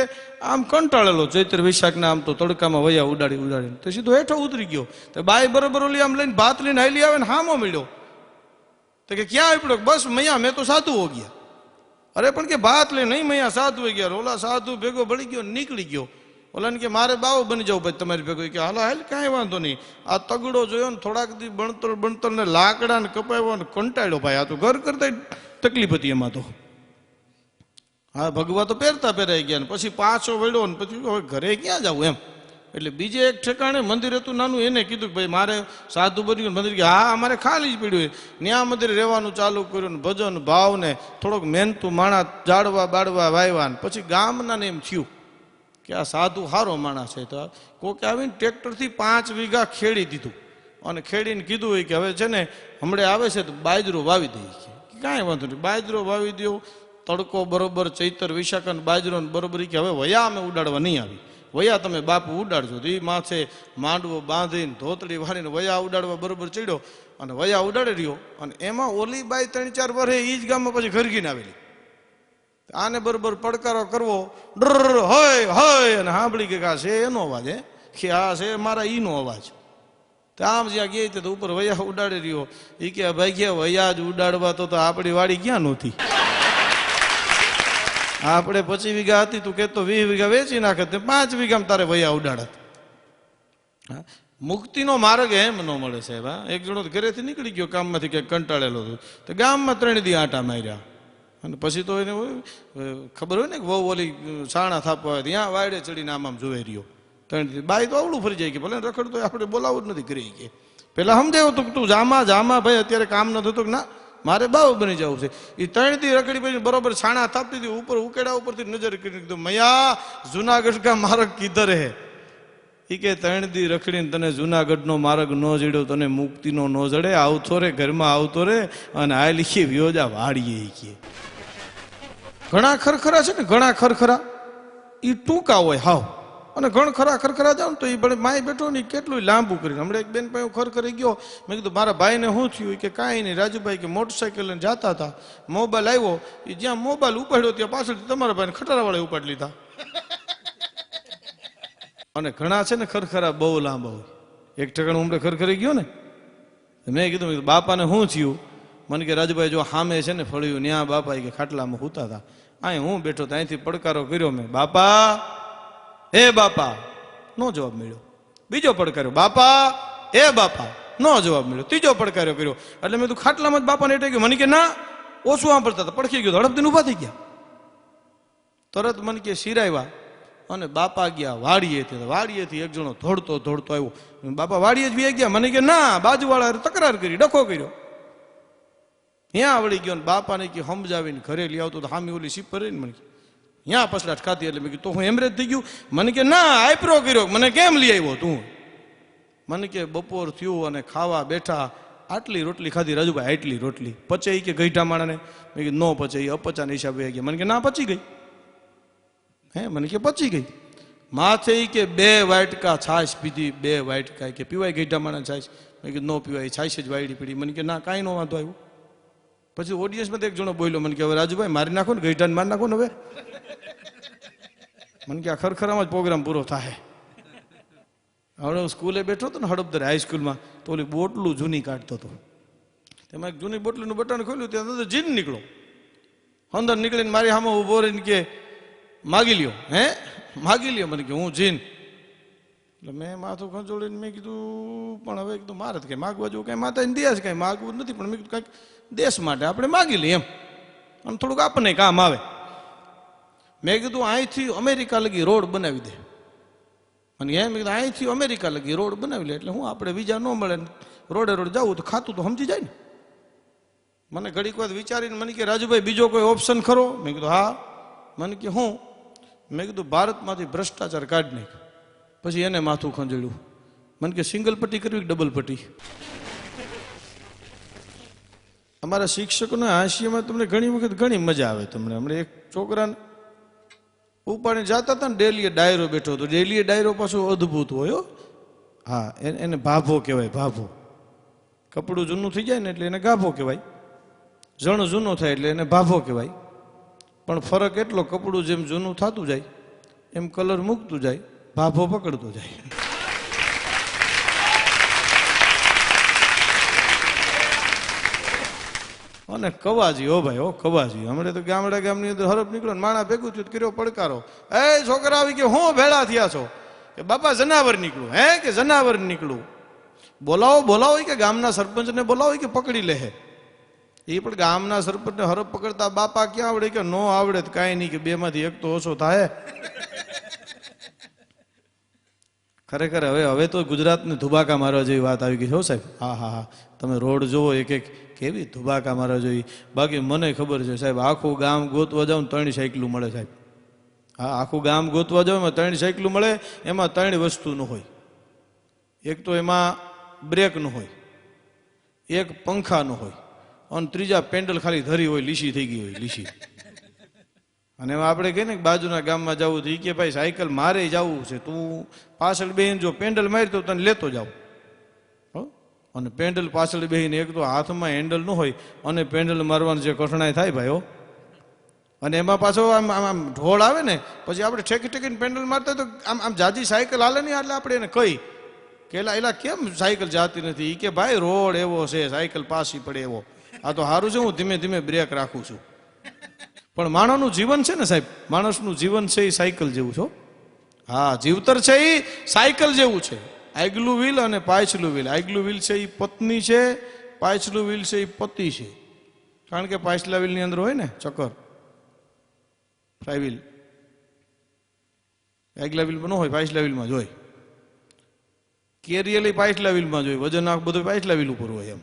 આમ કંટાળેલો ચૈત્ર વૈશાખના આમ તો તડકામાં વયા ઉડાડીને તો સીધો હેઠો ઉતરી ગયો. તો બાય બરોબર ઓલી આમ લઈને ભાત લઈને હાલી આવે ને હામો મળ્યો. તો કે ક્યાં પડ્યો? બસ મૈયા મેં તો સાધુ હો ગયા. અરે પણ કે ભાત લઈને નહીં મૈયા સાધુ હો ગયા. ઓલા સાધુ ભેગો ભળી ગયો, નીકળી ગયો. ઓલાને કે મારે બાવો બની જાવ ભાઈ તમારી ભેગો. કે હાલો હાલ, કાંઈ વાંધો નહીં. આ તગડો જોયો ને થોડાક દી બણતર ને લાકડા ને કપાવ્યો ને કંટાળ્યો ભાઈ. આ તો ઘર કરતા તકલીફ હતી એમાં તો. હા ભગવા તો પહેરાઈ ગયા ને પછી પાછો વળ્યો ને પછી હવે ઘરે ક્યાં જવું એમ. એટલે બીજે એક ઠેકાણે મંદિર હતું નાનું, એને કીધું કે ભાઈ મારે સાધુ બન્યું મંદિર, કે હા અમારે ખાલી જ પડ્યું. ત્યાં મંદિરે રહેવાનું ચાલુ કર્યું ને ભજન ભાવ ને થોડોક મહેનતું માણા જાડવા બાળવા વાવ્યા ને પછી ગામના ને એમ થયું કે આ સાધુ સારો માણસ છે. તો કોકે આવીને ટ્રેક્ટરથી 5 વીઘા ખેડી દીધું અને ખેડીને કીધું હોય કે હવે છે ને હમણાં આવે છે તો બાજરો વાવી દઈએ. કે કાંઈ વાંધો નહીં, બાજરો વાવી દો. તડકો બરોબર ચૈતર વિશાખન બાજરો બરોબર, કે હવે વયા અમે ઉડાડવા નહીં આવી, વયા તમે બાપુ ઉડાડજો. તો એ માથે માંડવો બાંધીને ધોતડી વાળીને વયા ઉડાડવા બરોબર ચડ્યો અને વયા ઉડાડી રહ્યો. અને એમાં ઓલી બાઈ 3-4 વર્ષે એ જ ગામમાં પછી ઘરગીને આવેલી. આને બરોબર પડકારો કરવો, ડર હોય હોય, અને સાંભળી કે આ છે એનો અવાજ, કે આ છે મારા ઈનો અવાજ. તો આમ જ્યાં ગઈ તો ઉપર વયા ઉડાડી રહ્યો. એ કે ભાઈ ગયા વયા જ ઉડાડવા તો આપણી વાડી ક્યાં નહોતી, આપણે 25 વીઘા હતી, તું કહેતો 20 વીઘા વેચી નાખે, 5 વીઘામાં તારે વયા ઉડાડત. મુક્તિનો માર્ગ એમ ન મળે સાહેબ. એક જણો ઘરેથી નીકળી ગયો કામમાંથી, કે કંટાળેલો હતો, તો ગામમાં 3 દી આંટા માર્યા. અને પછી તો એને ખબર હોય ને કે બહુ ઓલી સાણા થાપવા હોય, ત્યાં વાયડે ચડીને આમ જોઈ રહ્યો 3 દી. બાઈ તો અવળું ફરી જાય કે ભલે રખડતો આપણે બોલાવવું જ નથી કરી. કે પેલા સમજાયું તું કે તું જામા જામા ભાઈ, અત્યારે કામ ન થતું, કે ના મારે બાવ બની જવું છે. એ 3 દી રખડી પછી બરોબર છાણા થાપતી હતી, ઉપર ઉકેડા ઉપરથી નજર કરી કીધું મૈયા જુનાગઢ કા માર્ગ કિધર હે. એ કે 3 દી રખડીને તને જુનાગઢનો માર્ગ ન જડ્યો, તને મુક્તિનો ન જડે, આવતો રે ઘરમાં આવતો રે અને આ લીખી વ્યોજા વાળીએ. કે ઘણા ખરખરા છે ને, ઘણા ખરખરા એ ટૂંકા હોય હાવ, અને ઘણ ખરા ખરખરા જાવ ને તો એ માય બેઠો ને કેટલું લાંબુ કરીને. હમણાં એક બેન પાસે ખરખરી ગયો, મેં કીધું મારા ભાઈને શું થયું? કે કાંઈ નહીં રાજુભાઈ, કે મોટરસાઇકલ લઈને જતા હતા, મોબાઈલ આવ્યો, એ જ્યાં મોબાઈલ ઉપાડ્યો ત્યાં પાછળથી તમારા ભાઈને ખટારાવાળે ઉપાડી લીધા. અને ઘણા છે ને ખરખરા બહુ લાંબા હોય. એક ઠેકાણું હમણાં ખરખરી ગયો ને, મેં કીધું બાપાને શું થયું? મને કે રાજુભાઈ જો સામે છે ને ફળ્યું, ન્યા બાપા કે ખાટલામાં સૂતા હતા, અહીં હું બેઠો તો અહીંથી પડકારો કર્યો મેં, બાપા એ બાપા, નો જવાબ મળ્યો. બીજો પડકાર્યો, બાપા એ બાપા, નો જવાબ મળ્યો. ત્રીજો પડકાર્યો કર્યો, એટલે મેં તું ખાટલામાં જ બાપાને એટલે ગયો. મને કે ના, ઓછું સાંભળતા હતા, પડખી ગયો, હડપદીને ઉભા થઈ ગયા. તરત મને કે સિરાવ્યા અને બાપા ગયા વાડીએથી. વાડીએથી એક જણો ધોડતો ધોડતો આવ્યો, બાપા વાડીએ જ બી ગયા. મને કે ના, બાજુવાળા તકરાર કરી, ડખો કર્યો. ત્યાં વળી ગયો ને બાપાને કે સમજાવીને ઘરે લઈ આવતો તો હામી ઓલી સીપ ને મને ત્યાં પસલાટ ખાતી. એટલે મેં કીધું તો હું એમરેજ થઈ ગયું? મને કે ના, આઈપરો કર્યો. મને કેમ લઈ આવ્યો તું? મને કે બપોર થયું અને ખાવા બેઠા, આટલી રોટલી ખાધી રાજુભાઈ, આટલી રોટલી પચે કે ગઈઢા માણાને? મેં કીધું નો પચે, એ અપચાના હિસાબે ગયા. મને કે ના પચી ગઈ. હે? મને કે પચી ગઈ. માથે કે 2 વાટકા છાશ પીધી, 2 વાટકા. કે પીવાય ગઈઢા માણા છાશ? મેં કીધું નો પીવાય, છાશ જ વાયડી પીડી. મને કે ના, કાંઈ નો વાંધો આવ્યો. પછી ઓડિયન્સમાં એક જણો બોલ્યો, મને કે હવે રાજુભાઈ મારી નાખો ને, ગઈઢાને મારી નાખો ને હવે. મને કે આ ખરખરામાં જ પ્રોગ્રામ પૂરો થાય. હવે હું સ્કૂલે બેઠો હતો ને હડપદર હાઈસ્કૂલમાં, તો ઓલી બોટલું જૂની કાઢતો હતો. તેમાં એક જૂની બોટલીનું બટન ખોલ્યું, ત્યાં અંદર જીન નીકળો. અંદર નીકળીને મારી સામે ઉભો રહીને કે માગી લ્યો. હે માગી લ્યો? મને કે હું જીન. એટલે મેં માથું ખંચોળીને મેં કીધું પણ હવે કીધું મારે તો કંઈ માગવા જેવું કાંઈ માતાને દિયા છે, કાંઈ માગવું નથી, પણ મેં કીધું કાંઈક દેશ માટે આપણે માગી લઈએ એમ, અને થોડુંક આપણને કામ આવે. મેં કીધું અહીંથી અમેરિકા લગી રોડ બનાવી દે. અને એમ કીધું અહીંથી અમેરિકા લગી રોડ બનાવી લે, એટલે હું આપણે વિઝા ન મળે રોડે રોડ જવું તો ખાતું તો સમજી જાય ને. મને ઘડીક વાત વિચારીને મને કે રાજુભાઈ બીજો કોઈ ઓપ્શન ખરો? મેં કીધું હા. મને કે હું? મેં કીધું ભારતમાંથી ભ્રષ્ટાચાર કાઢી નાખ. પછી એને માથું ખંજળ્યું. મને કે સિંગલ પટ્ટી કરવી કે ડબલ પટ્ટી? અમારા શિક્ષકોના હાસ્યમાં તમને ઘણી વખત ઘણી મજા આવે. તમને હમણાં એક છોકરાને ઉપાડીને જતા હતા ને, ડેલીએ ડાયરો બેઠો હતો. ડેલીએ ડાયરો પાછો અદ્ભુત હોય. હા, એને ભાભો કહેવાય. ભાભો, કપડું જૂનું થઈ જાય ને એટલે એને ગાભો કહેવાય. જણ જૂનો થાય એટલે એને ભાભો કહેવાય. પણ ફરક એટલો, કપડું જેમ જૂનું થતું જાય એમ કલર મૂકતું જાય, ભાભો પકડતો જાય. અને કવાજી, હો ભાઈ, હો કવાજી. હમણાં તો ગામની અંદર હરફ નીકળો ને માણા ભેગું થયું, કર્યો પડકારો. એ છોકરા આવી કે હું ભેળા થયા છો? કે બાપા જનાવર નીકળું. હે? કે જનાવર નીકળું. બોલાવો બોલાવો કે ગામના સરપંચને બોલાવો કે પકડી લે. એ પણ ગામના સરપંચને હરફ પકડતા બાપા ક્યાં આવડે? કે નો આવડે તો કાંઈ નહીં, કે 2માંથી 1 તો ઓછો થાય. ખરેખર હવે તો ગુજરાતને ધુબાકા મારવા જેવી વાત આવી ગઈ છે હો સાહેબ. હા હા હા, તમે રોડ જોવો એક એક કેવી ધુબાકા મારવા જેવી. બાકી મને ખબર છે સાહેબ, આખું ગામ ગોતવા જાવ ને 3 સાયકલું મળે સાહેબ. હા, આખું ગામ ગોતવા જાવ એમાં 3 સાયકલું મળે. એમાં 3 વસ્તુનું હોય. એક તો એમાં બ્રેકનું હોય, એક પંખાનું હોય, અને ત્રીજા પેન્ડલ ખાલી ધરી હોય, લીસી થઈ ગઈ હોય લીસી. અને એમાં આપણે કહીએ ને કે બાજુના ગામમાં જવું તો એ કે ભાઈ સાયકલ મારે જવું છે, તું પાછળ બેહીને જો પેન્ડલ મારી તો તને લેતો જાવ. અને પેન્ડલ પાછળ બેહીને એક તો હાથમાં હેન્ડલ ન હોય અને પેન્ડલ મારવાનું જે કઠણાઈ થાય ભાઈ હો. અને એમાં પાછો આમ આમ ઢોળ આવે ને, પછી આપણે ઠેકી ઠેકીને પેન્ડલ મારતા તો આમ આમ જાજી સાયકલ હાલે નહીં. એટલે આપણે એને કહી કે એલા કેમ સાયકલ જાતી નથી? એ કે ભાઈ રોડ એવો છે, સાયકલ પાછી પડે એવો. આ તો સારું છે, હું ધીમે ધીમે બ્રેક રાખું છું. પણ માણસનું જીવન છે ને સાહેબ, માણસનું જીવન છે એ સાયકલ જેવું છો. હા, જીવતર છે એ સાયકલ જેવું છે. આગલું વ્હીલ અને પાછલું વ્હીલ. આગલું વ્હીલ છે એ પત્ની છે, પાછલું વ્હીલ છે એ પતિ છે. કારણ કે પાછલા વ્હીલની અંદર હોય ને ચક્કર, ફ્લાય વ્હીલ. આગલા વ્હીલમાં ન હોય, પાછલા વ્હીલમાં જ હોય. કેરિયલ પાછલા વ્હીલમાં જ હોય, વજન આખ બધું પાછલા વ્હીલ ઉપર હોય. એમ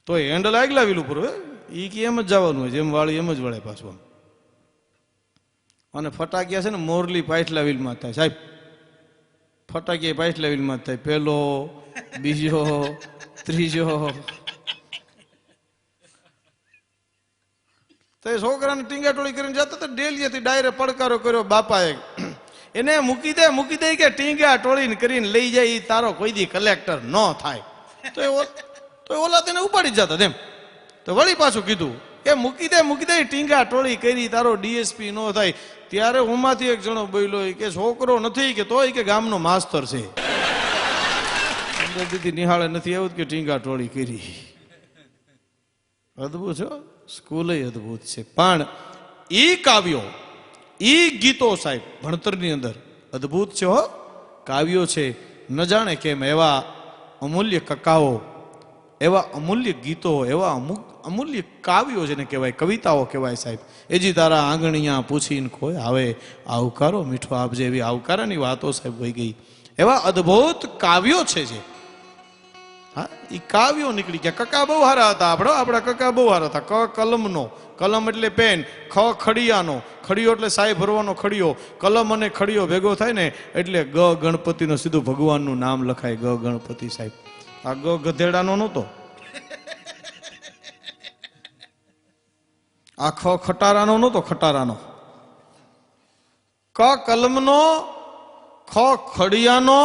તો હેન્ડલ આગલા વ્હીલ ઉપર હોય. એ કે એમ જ જવાનું હોય, જેમ વાળી એમ જ વળે પાછું. અને ફટાકિયા છે ને મોરલી પાછલા વ્હીલમાં થાય સાહેબ. ફટાકિયા પાછલા વ્હીલમાં જ થાય. પહેલો, બીજો, ત્રીજો. તો એ છોકરાને ટીંગાટોળી કરીને જતો તો ડેલીએથી ડાયરેક્ટ પડકારો કર્યો બાપાએ. એને મૂકી દે કે ટીંગા ટોળીને કરીને લઈ જાય, એ તારો કોઈ દી કલેક્ટર ન થાય. તો ઓલા તેને ઉપાડી જતા તેમ. તો વળી પાછું કીધું કે મૂકી દે ટીંગા ટોળી કરી, તારો ડીએસપી ન થાય. ત્યારે ઉમાંથી એક જણો બોલ્યો કે છોકરો નથી કે તોય કે ગામનો માસ્તર છે. દીદી નિહાળે નથી એવું કે ટીંગા ટોળી કરી. અદભુત છે, સ્કૂલે અદભુત છે. પણ ઈ કાવ્યો, ઈ ગીતો સાહેબ ભણતરની અંદર અદભુત છે હો. કાવ્યો છે ન જાણે કેમ એવા અમૂલ્ય કકાઓ, એવા અમૂલ્ય ગીતો, એવા અમૂલ્ય કાવ્યો જેને કહેવાય, કવિતાઓ કહેવાય સાહેબ. એજી તારા આંગણિયા પૂછીને કોઈ આવે, આવકારો મીઠો આપજે, એવી આવકારાની વાતો સાહેબ વહી ગઈ. એવા અદભુત કાવ્યો છે જે. હા, એ કાવ્યો નીકળી ગયા. કકા બહુ સારા હતા આપણા કકા બહુ સારા હતા. ક કલમનો, કલમ એટલે પેન. ખ ખડિયાનો, ખડિયો એટલે સાય ભરવાનો ખડિયો. કલમ અને ખડિયો ભેગો થાય ને એટલે ગ ગણપતિનો સીધું ભગવાનનું નામ લખાય, ગ ગણપતિ સાહેબ. આ ગ ગધેડાનો નહોતો, આ ખ ખટારાનો નહોતો, ખટારાનો. ક કલમનો, ખ ખડિયાનો,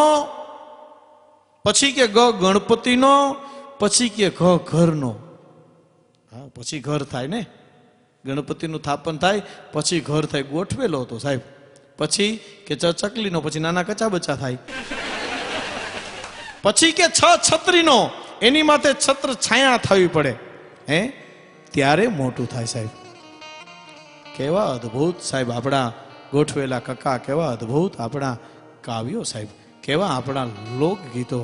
પછી કે ગ ગણપતિનો, પછી કે ઘ ઘરનો. હા, પછી ઘર થાય ને, ગણપતિનું થાપન થાય પછી ઘર થાય. ગોઠવેલો હતો સાહેબ. પછી કે ચકલીનો, પછી નાના કચા બચા થાય. પછી કે છત્રીનો, એની માથે છત્ર છાયા થવી પડે હે, ત્યારે મોટું થાય સાહેબ. કેવા અદભુત સાહેબ આપણા ગોઠવેલા કકા, કેવા અદભુત આપણા કાવ્યો સાહેબ, કેવા આપણા લોકગીતો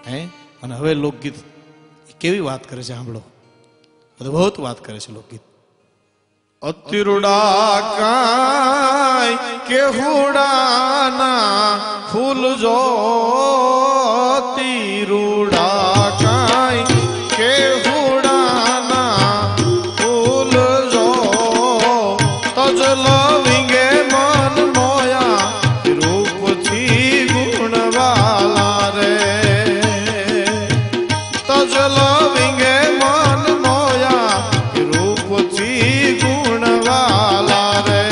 હે. અને હવે લોકગીત કેવી વાત કરે છે સાંભળો, અદભુત વાત કરે છે લોકગીત. અતિરુડા કાય કેહુડાના ફૂલ જો, તિરુડા કાય કેહુડાના ફૂલ જો, તજ લવિંગે મન મોયા રૂપથી ગુણવાલા રે. તજ લવિંગે મન મોયા રૂપથી ગુણવાલા રે.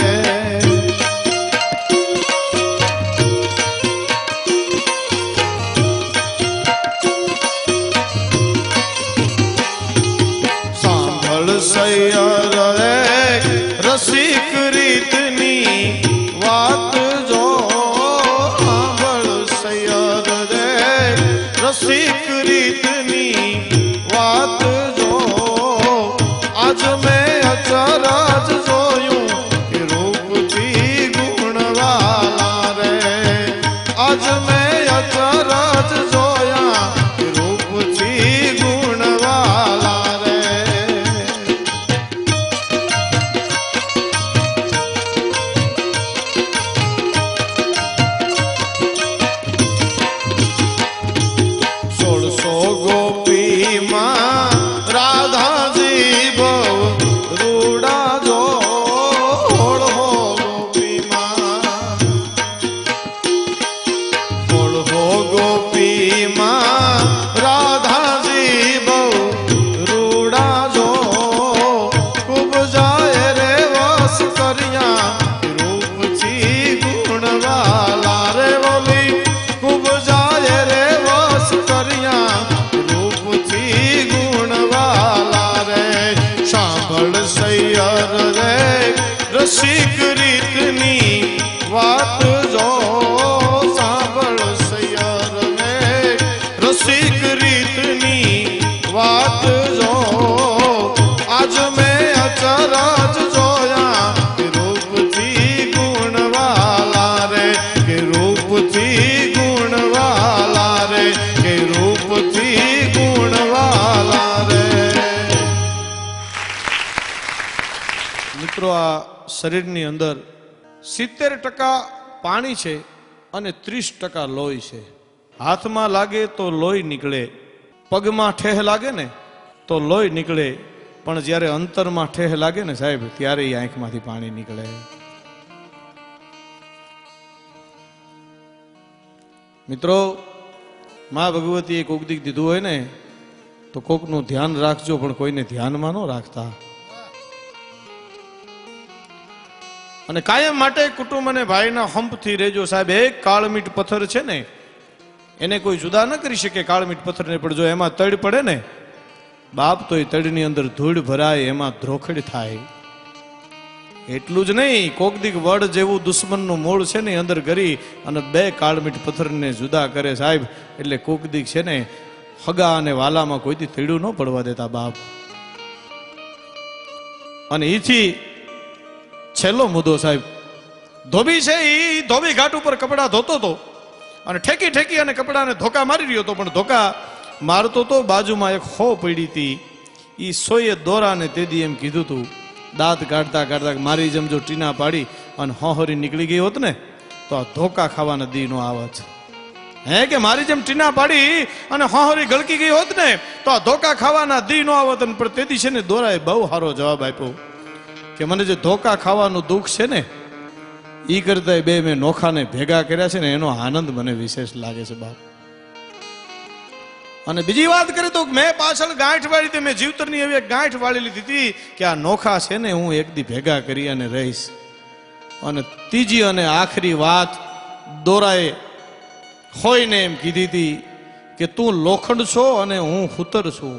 સાંભળ સૈયર રે રસિક રીતની વાત જો, સાંભળ સૈયર રે રસિક રીતની વાત જો. આજ મેં અચરજ જોયું કે રૂપથી ગુણવાલા રે. આજ મેં અચરજ જોયા કે રૂપથી ગુણવાલા રે. મિત્રો, આ શરીરની અંદર 70% પાણી છે અને 30% લોહી છે. હાથમાં લાગે તો લોહી નીકળે, પગમાં ઠેહ લાગે ને તો લોહી નીકળે, પણ જ્યારે અંતરમાં ઠેહ લાગે ને સાહેબ, ત્યારે એ આંખમાંથી પાણી નીકળે. મિત્રો, મા ભગવતીએ કોક દીક દીધું હોય ને તો કોકનું ધ્યાન રાખજો, પણ કોઈને ધ્યાનમાં ન રાખતા. અને કાયમ માટે કુટુંબ અને ભાઈના હંપથી રહેજો સાહેબ. એક કાળમીટ પથ્થર છે ને, એને કોઈ જુદા ન કરી શકે કાળમીટ પથ્થરને, પણ જો એમાં તડ પડે ને બાપ, તો એ તડની અંદર ધૂળ ભરાય, એમાં ધ્રોખડ થાય. એટલું જ નહીં, કોક દીક વડ જેવું દુશ્મનનું મૂળ છે ને અંદર કરી અને બે કાળમીટ પથ્થરને જુદા કરે સાહેબ. એટલે કોક દીક છે ને હગા અને વાલામાં કોઈથી તેડું ન પડવા દેતા બાપ. અને એથી છેલ્લો મુદ્દો સાહેબ, ધોબી છે એ ધોબી ઘાટ ઉપર કપડા ધોતો હતો અને ઠેકી ઠેકી અને કપડાને ધોકા મારી રહ્યો હતો, પણ ધોકા મારતો તો બાજુમાં એક હો પડી હતી. એ સોએ દોરાને તેદી એમ કીધું હતું, દાંત કાઢતા કાઢતા મારી જેમ જો ટીના પાડી અને હોહરી નીકળી ગઈ હોત ને તો આ ધોકા ખાવાના દી નો આવત. હે કે મારી જેમ ટીના પાડી અને હોહરી ગળકી ગઈ હોત ને તો આ ધોકા ખાવાના દી નો આવત. પણ તેદી છે ને દોરાએ બહુ સારો જવાબ આપ્યો કે મને જે ધોકા ખાવાનું દુઃખ છે ને ઈ કરતા બે મેં નોખાને ભેગા કર્યા છે ને એનો આનંદ મને વિશેષ લાગે છે બાપ. અને બીજી વાત કરી તો મેં પાછળ ગાંઠ વાળી હતી, મેં જીવતરની એવી એક ગાંઠ વાળી લીધી હતી કે આ નોખા છે ને હું એક દી ભેગા કરી અને રહીશ. અને ત્રીજી અને આખરી વાત દોરાએ હોઈને એમ કીધી હતી કે તું લોખંડ છો અને હું હુતર છું.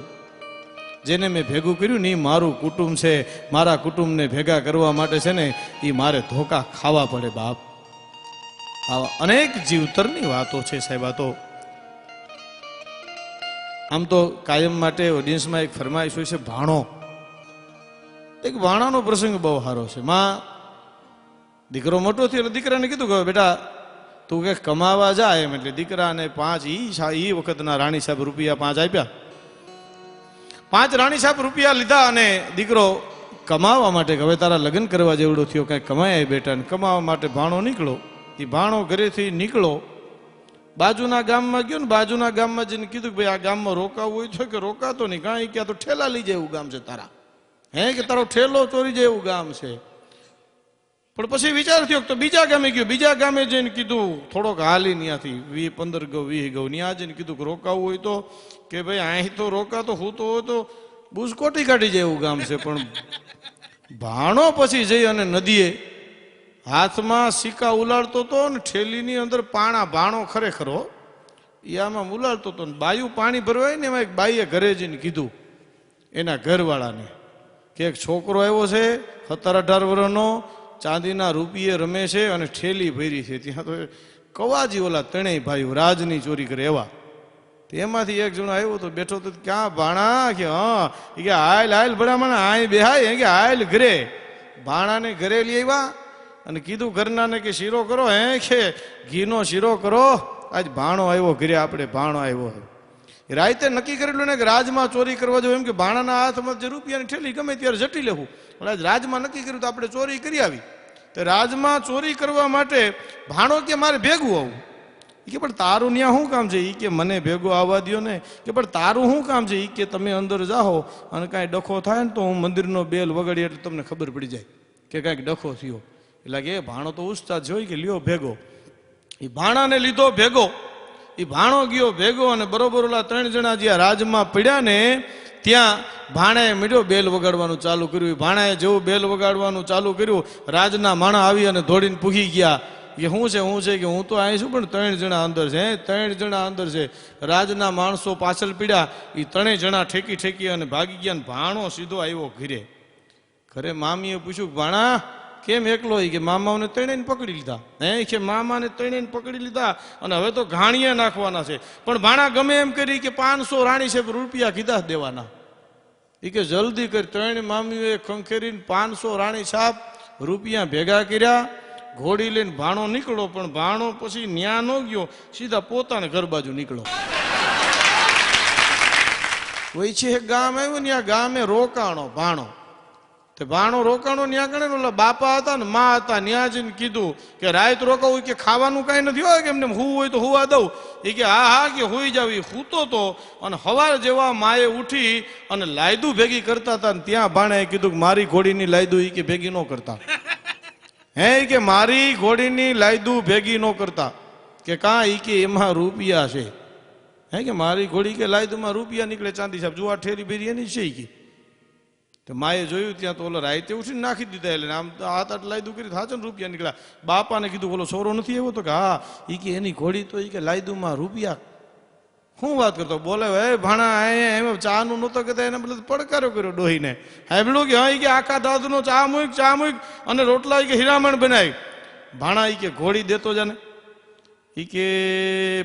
જેને મેં ભેગું કર્યું ને મારું કુટુંબ છે, મારા કુટુંબને ભેગા કરવા માટે છે ને એ મારે ધોકા ખાવા પડે બાપ. આવા અનેક જીવતરની વાતો છે સાહેબ. આ તો આમ તો કાયમ માટે ઓડિયન્સમાં એક ફરમાઈશ હોય છે ભાણો. એક ભાણાનો પ્રસંગ બહુ સારો છે. માં દીકરો મોટો થયો એટલે દીકરાને કીધું કે બેટા તું કંઈક કમાવા જાય એમ. એટલે દીકરાને 5 ઈ વખતના રાણી સાહેબ રૂપિયા 5 આપ્યા. 5 રાણી સાહેબ રૂપિયા લીધા અને દીકરો કમાવા માટે હવે તારા લગ્ન કરવા જેવડો થયો, કઈ કમાય બેટા. ને કમાવા માટે ભાણો નીકળો. એ ભાણો ઘરેથી નીકળો, બાજુના ગામમાં ગયો ને બાજુના ગામમાં જઈને કીધું કે ભાઈ આ ગામમાં રોકાવું હોય તો કે રોકાતો નહીં. કાંઈ ક્યાં તો ઠેલા લઈ જાય એવું ગામ છે તારા. હે કે તારો ઠેલો ચોરી જાય એવું ગામ છે. પણ પછી વિચાર થયો તો બીજા ગામે ગયો. બીજા ગામે જઈને કીધું થોડોક હાલી ત્યાંથી 15 ગૌ 20 ગૌ ત્યાં જઈને કીધું કે રોકાવું હોય તો કે ભાઈ અહીં તો રોકાતો હું તો હોય તો બુસકોટી કાઢી જાય એવું ગામ છે. પણ ભાણો પછી જઈ અને નદીએ હાથમાં સિક્કા ઉલાડતો હતો ને ઠેલીની અંદર પાણા. ભાણો ખરેખરો એ આમાં ઉલાડતો હતો. બાયું પાણી ભરવાય ને એમાં એક બાઈએ ઘરે જઈને કીધું એના ઘરવાળાને કે એક છોકરો આવ્યો છે 17-18 વર્ષનો, ચાંદીના રૂપિયે રમે છે અને ઠેલી ભરી છે. ત્યાં તો કવાજી ઓલા ત્રણેય ભાઈઓ રાજની ચોરી કરે એવા. એમાંથી એક જણો આવ્યો તો બેઠો તો ક્યાં ભાણા કે હા એ કે હાલ હાલ ભણામણ આય બેહાય કે હાલ ઘરે. ભાણાને ઘરે લઈ આવ્યા અને કીધું ઘરનાને કે શીરો કરો. હે કે ઘીનો શીરો કરો, આજ ભાણો આવ્યો ઘરે, આપણે ભાણો આવ્યો. રાતે નક્કી કરેલું ને કે રાજમાં ચોરી કરવા જો એમ કે ભાણાના હાથમાં જે રૂપિયાની ઠેલી ગમે ત્યારે જટી લેવું. પણ આજ રાજમાં નક્કી કર્યું તો આપણે ચોરી કરી આવી. તો રાજમાં ચોરી કરવા માટે ભાણો કે મારે ભેગું આવું. એ કે પણ તારું ત્યાં શું કામ છે? એ કે મને ભેગો આવવા દો ને. કે પણ તારું શું કામ છે? એ કે તમે અંદર જાઓ અને કાંઈ ડખો થાય ને તો હું મંદિરનો બેલ વગાડી એટલે તમને ખબર પડી જાય કે કાંઈક ડખો થયો. એટલે કે ભાણો તો ઉસ્તાદ જોઈ કે લ્યો ભેગો. એ ભાણાને લીધો ભેગો. એ ભાણો ગયો ભેગો અને બરોબર ઓલા 3 જણા જ્યાં રાજમાં પડ્યા ને ત્યાં ભાણાએ મીઠો બેલ વગાડવાનું ચાલુ કર્યું. ભાણાએ જેવું બેલ વગાડવાનું ચાલુ કર્યું, રાજના માણા આવી અને દોડીને પૂગી ગયા કે શું છે કે હું તો અહીં છું પણ 3 જણા અંદર છે. 3 જણા અંદર છે. રાજના માણસો પાછળ પીડ્યા. એ 3 જણા ઠેકી ઠેકી અને ભાગી ગયા. ભાણો સીધો આવ્યો ઘરે. ઘરે મામીએ પૂછ્યું ભાણા કેમ એકલો? કે મામાઓને 3 પકડી લીધા. હે કે મામાને 3 પકડી લીધા અને હવે તો ઘાણીએ નાખવાના છે. પણ ભાણા ગમે એમ કરી કે 500 રાણી સાહેબ રૂપિયા કીધા દેવાના. એ કે જલ્દી કરી. 3 મામીઓએ ખંખેરીને 500 રાણી સાહેબ રૂપિયા ભેગા કર્યા. ઘોડી લઈને ભાણો નીકળો. પણ ભાણો પછી ન્યા ન ગયો, સીધા પોતાના ઘર બાજુ નીકળો. કોઈ છે ગામ આવ્યું ને આ ગામે રોકાણો ભાણો. તે ભાણો રોકાણો ન્યા ગણે ને બાપા હતા ને માં હતા ન્યા જઈને કીધું કે રાત રોકાવું કે ખાવાનું કઈ નથી હોય કે એમને હું હોય તો હુવા દઉં. એ કે હા હા કે હુઈ જાવ. એ સૂતો તો અને હવાર જેવા માએ ઉઠી અને લાયદું ભેગી કરતા હતા ને ત્યાં ભાણે કીધું કે મારી ઘોડીની લાયદું એ કે ભેગી ન કરતા. હે કે મારી ઘોડીની લાયદું ભેગી ન કરતા કે કાં ઈ કે એમાં રૂપિયા છે. હે કે મારી ઘોડી કે લાયદુમાં રૂપિયા નીકળે ચાંદી સાહેબ જુआ ઠેરી બેરી એની છે કે તો માએ જોયું ત્યાં તો ઓલો રાતે ઉઠીને નાખી દીધા. એટલે આમ હાથ આટ લાયદું કરી થાચે ને રૂપિયા નીકળ્યા. બાપાને કીધું ઓલો છોરો નથી આવ્યો તો કે હા. ઈ કે એની ઘોડી તો ઈ કે લાયદુમાં રૂપિયા. શું વાત કરતો બોલે હે ભાણા એમ ચાનું નહોતો કહેતા એને બદલે પડકારો કર્યો ડોહીને. સાંભળ્યું કે હા ઈ કે આખા દાદનો ચા મૂક અને રોટલા ઈ કે હીરામણ બનાવી. ભાણા ઈ કે ઘોડી દેતો જાને. ઈ કે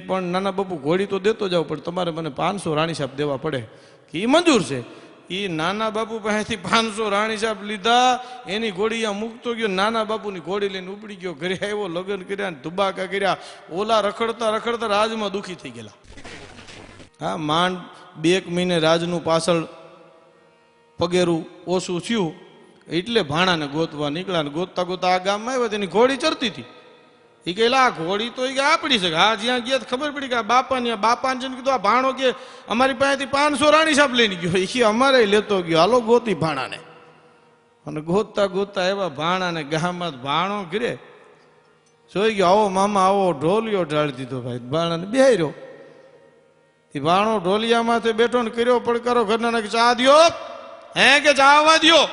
પણ નાના બાપુ ઘોડી તો દેતો જાવ પણ તમારે મને 500 રાણી સાહેબ દેવા પડે કે ઈ મંજૂર છે. એ નાના બાપુ પાસેથી 500 રાણી સાહેબ લીધા. એની ઘોડી આ મૂકતો ગયો. નાના બાપુની ઘોડી લઈને ઉપડી ગયો. ઘરે આવ્યો, લગ્ન કર્યા, ધુબાકા કર્યા. ઓલા રખડતા રખડતા રાજમાં દુખી થઈ ગયેલા. હા માંડ 2 મહિને રાજનું પાછળ પગેરું ઓછું થયું એટલે ભાણાને ગોતવા નીકળ્યા. ને ગોતતા ગોતતા આ ગામમાં આવ્યો તેની ઘોડી ચરતી હતી. એ કે આ ઘોડી તો એ આપડી છે. હા જ્યાં ગયા ખબર પડી કે આ બાપાને જઈને કીધું આ ભાણો કે અમારી પાસેથી 500 રાણી સાહેબ લઈને ગયો. એ અમારે લેતો ગયો. હાલો ગોતી ભાણાને. અને ગોતતા ગોતતા એવા ભાણાને ગામમાં ભાણો ઘરે જોઈ ગયો. આવો મામા આવો ઢોલિયો ઢાળી દીધો. ભાઈ ભાણાને બેહાર્યો. એ ભાણો ઢોલિયામાંથી બેઠો ને કર્યો પડકારો ઘરના ચા દ્યો. હે કે ચા આવવા દ્યો.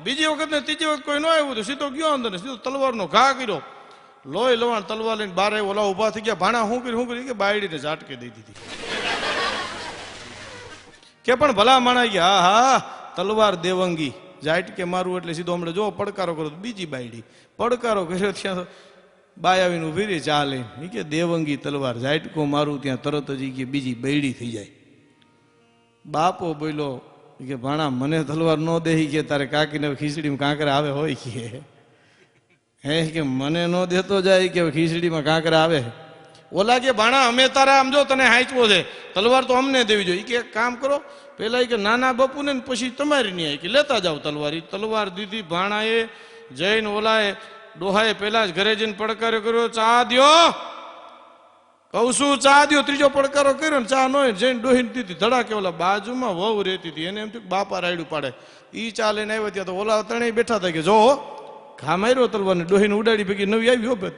બીજી વખત ને ત્રીજી વખત કોઈ ન આવ્યું તો સીધો ગયો અંદર સીધો તલવારનો ઘા કર્યો. લોહી લવાણ તલવાર લઈને બારે ઓલા ઉભા થઈ ગયા. ભાણા શું કર્યું કે બાયડીને ઝાટકે દઈ દીધી. કે પણ ભલા માણા ગયા હા હા તલવાર દેવંગી ઝાટકે મારું એટલે સીધો હમણાં જો પડકારો કરો બીજી બાયડી પડકારો કર્યો ત્યાં બાય આવીને ઉભી રહી ચા લઈને. કે દેવંગી તલવાર ઝાટકો મારું ત્યાં તરત જ કે બીજી બૈડી થઈ જાય. બાપો બોલ્યો કે ભાણા મને તલવાર ન દે કે તારે કાકીને ખીચડીમાં કાંકરા આવે હોય કે હે કે મને ન દેતો જાય કે ખીચડીમાં કાંકરા આવે. ઓલા કે ભાણા અમે તારા આમ જો તને હાંચવો છે તલવાર તો અમને દેવી જોઈએ. કે એક કામ કરો પેલા કે નાના બાપુને ને પછી તમારી નહીં કે લેતા જાઓ તલવાર. એ તલવાર દીધી ભાણાએ જઈને ઓલાએ ડોહાએ પેલા જ ઘરે જઈને પડકારો કર્યો ચા દ્યો. કહું છું ચા દ્યો. ત્રીજો પડકારો કર્યો ને ચા ન જઈને ડોહીને દીધી. ધડાકે ઓલા બાજુમાં વહુ રહેતી હતી એને એમ થયું બાપા રાયડું પાડે. એ ચા લઈને આવ્યો ત્યાં તો ઓલા ત્રણેય બેઠા હતા કે જો ઘા માર્યો તલવારને ડોહીને ઉડાડી ભેગી નવી આવી.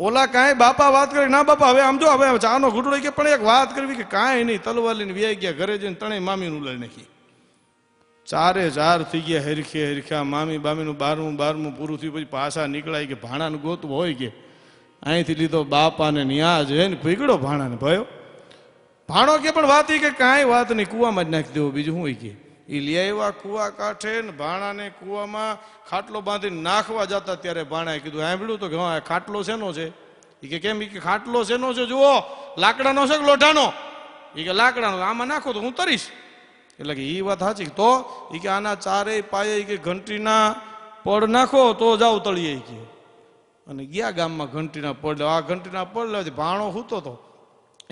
ઓલા કાંઈ બાપા વાત કરી ના બાપા હવે આમ જો હવે ચાનો ઘૂંટડો કે પણ એક વાત કરવી કે કાંઈ નહીં તલવાર લઈને વ્યાઈ ગયા. ઘરે જઈને ત્રણેય મામીનું ઉલાડી નાખી. 4 થઈ ગયા હરખ્યા. મામી બામીનું 12મું પૂરું થયું પછી પાછા નીકળાય કે ભાણાને ગોતવું હોય કે અહીંથી લીધો બાપાને ન્યા જઈને પીગડો ભાણાને ભયો. ભાણો કે પણ વાત કે કાંઈ વાત નહીં કુવામાં જ નાખી દેવો બીજું શું કે. એ લઈ આવ્યા કુવા કાંઠે ને ભાણાને કુવામાં ખાટલો બાંધીને નાખવા જતા ત્યારે ભાણાએ કીધું સાંભળ્યું તો કે હા ખાટલો શેનો છે. એ કે કેમ. એ કે ખાટલો શેનો છે જુઓ લાકડાનો છે કે લોઢાનો. એ કે લાકડાનો. આમાં નાખો તો હું તરીશ. એટલે કે એ વાત સાચી. તો એ કે આના ચારેય પાયે કે ઘંટીના પડ નાખો તો જાવ તળીએ કે. અને ગયા ગામમાં ઘંટીના પડ આ ઘંટીના પડ લેવાથી ભાણો સૂતો હતો.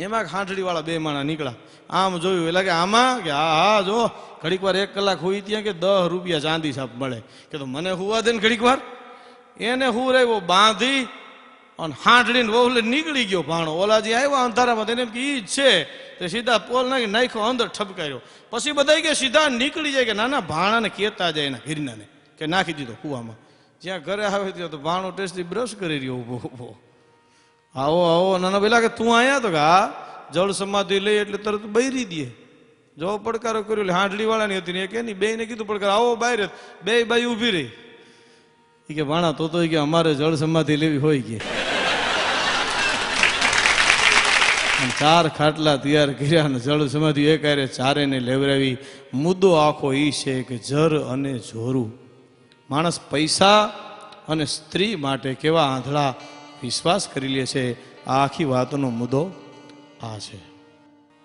એમાં ખાંઠડી વાળા 2 માણા નીકળ્યા. આમ જોયું એટલે કે આમાં કે હા હા જો ઘડીક વાર 1 કલાક હોઈ ત્યાં કે 10 રૂપિયા ચાંદી સાપ મળે. કે તો મને હુવા દે ને ઘડીક વાર. એને હું રહ્યો બાંધી અને હાંઠડીને વહુ નીકળી ગયો ભાણો. ઓલાજી આવ્યા અંધારામાં તેને કે ઈ જ છે તે સીધા પોલ નાખ્યો અંદર ઠપકાર્યો. પછી બધા કે સીધા નીકળી જાય કે નાના ભાણાને કહેતા જાય એના ઘીરનાને કે નાખી દીધો કુવામાં. જ્યાં ઘરે આવે ત્યાં તો ભાણો ટેસ્ટથી બ્રશ કરી રહ્યો ઉભો. આવો આવો નાના પેલા કે તું આયા તો કે હા જળ સમાધિ લઈ એટલે તરત બૈરી દે. જો પડકારો કર્યો એટલે હાંડલી વાળાની હતી ને કે એની બેને કીધું પડકાર આવો બહાર. 2 બાઈ ઊભી રહી. એ કે ભાણા તો કે અમારે જળ સમાધિ લેવી હોય કે 4 ખાટલા તૈયાર કર્યા ને જળ સમાધિ એક આરે ચારેને લેવરાવી. મુદ્દો આખો ઈ છે કે જર અને જોરું. માણસ પૈસા અને સ્ત્રી માટે કેવા આંધળા વિશ્વાસ કરી લે છે. આ આખી વાતનો મુદ્દો આ છે.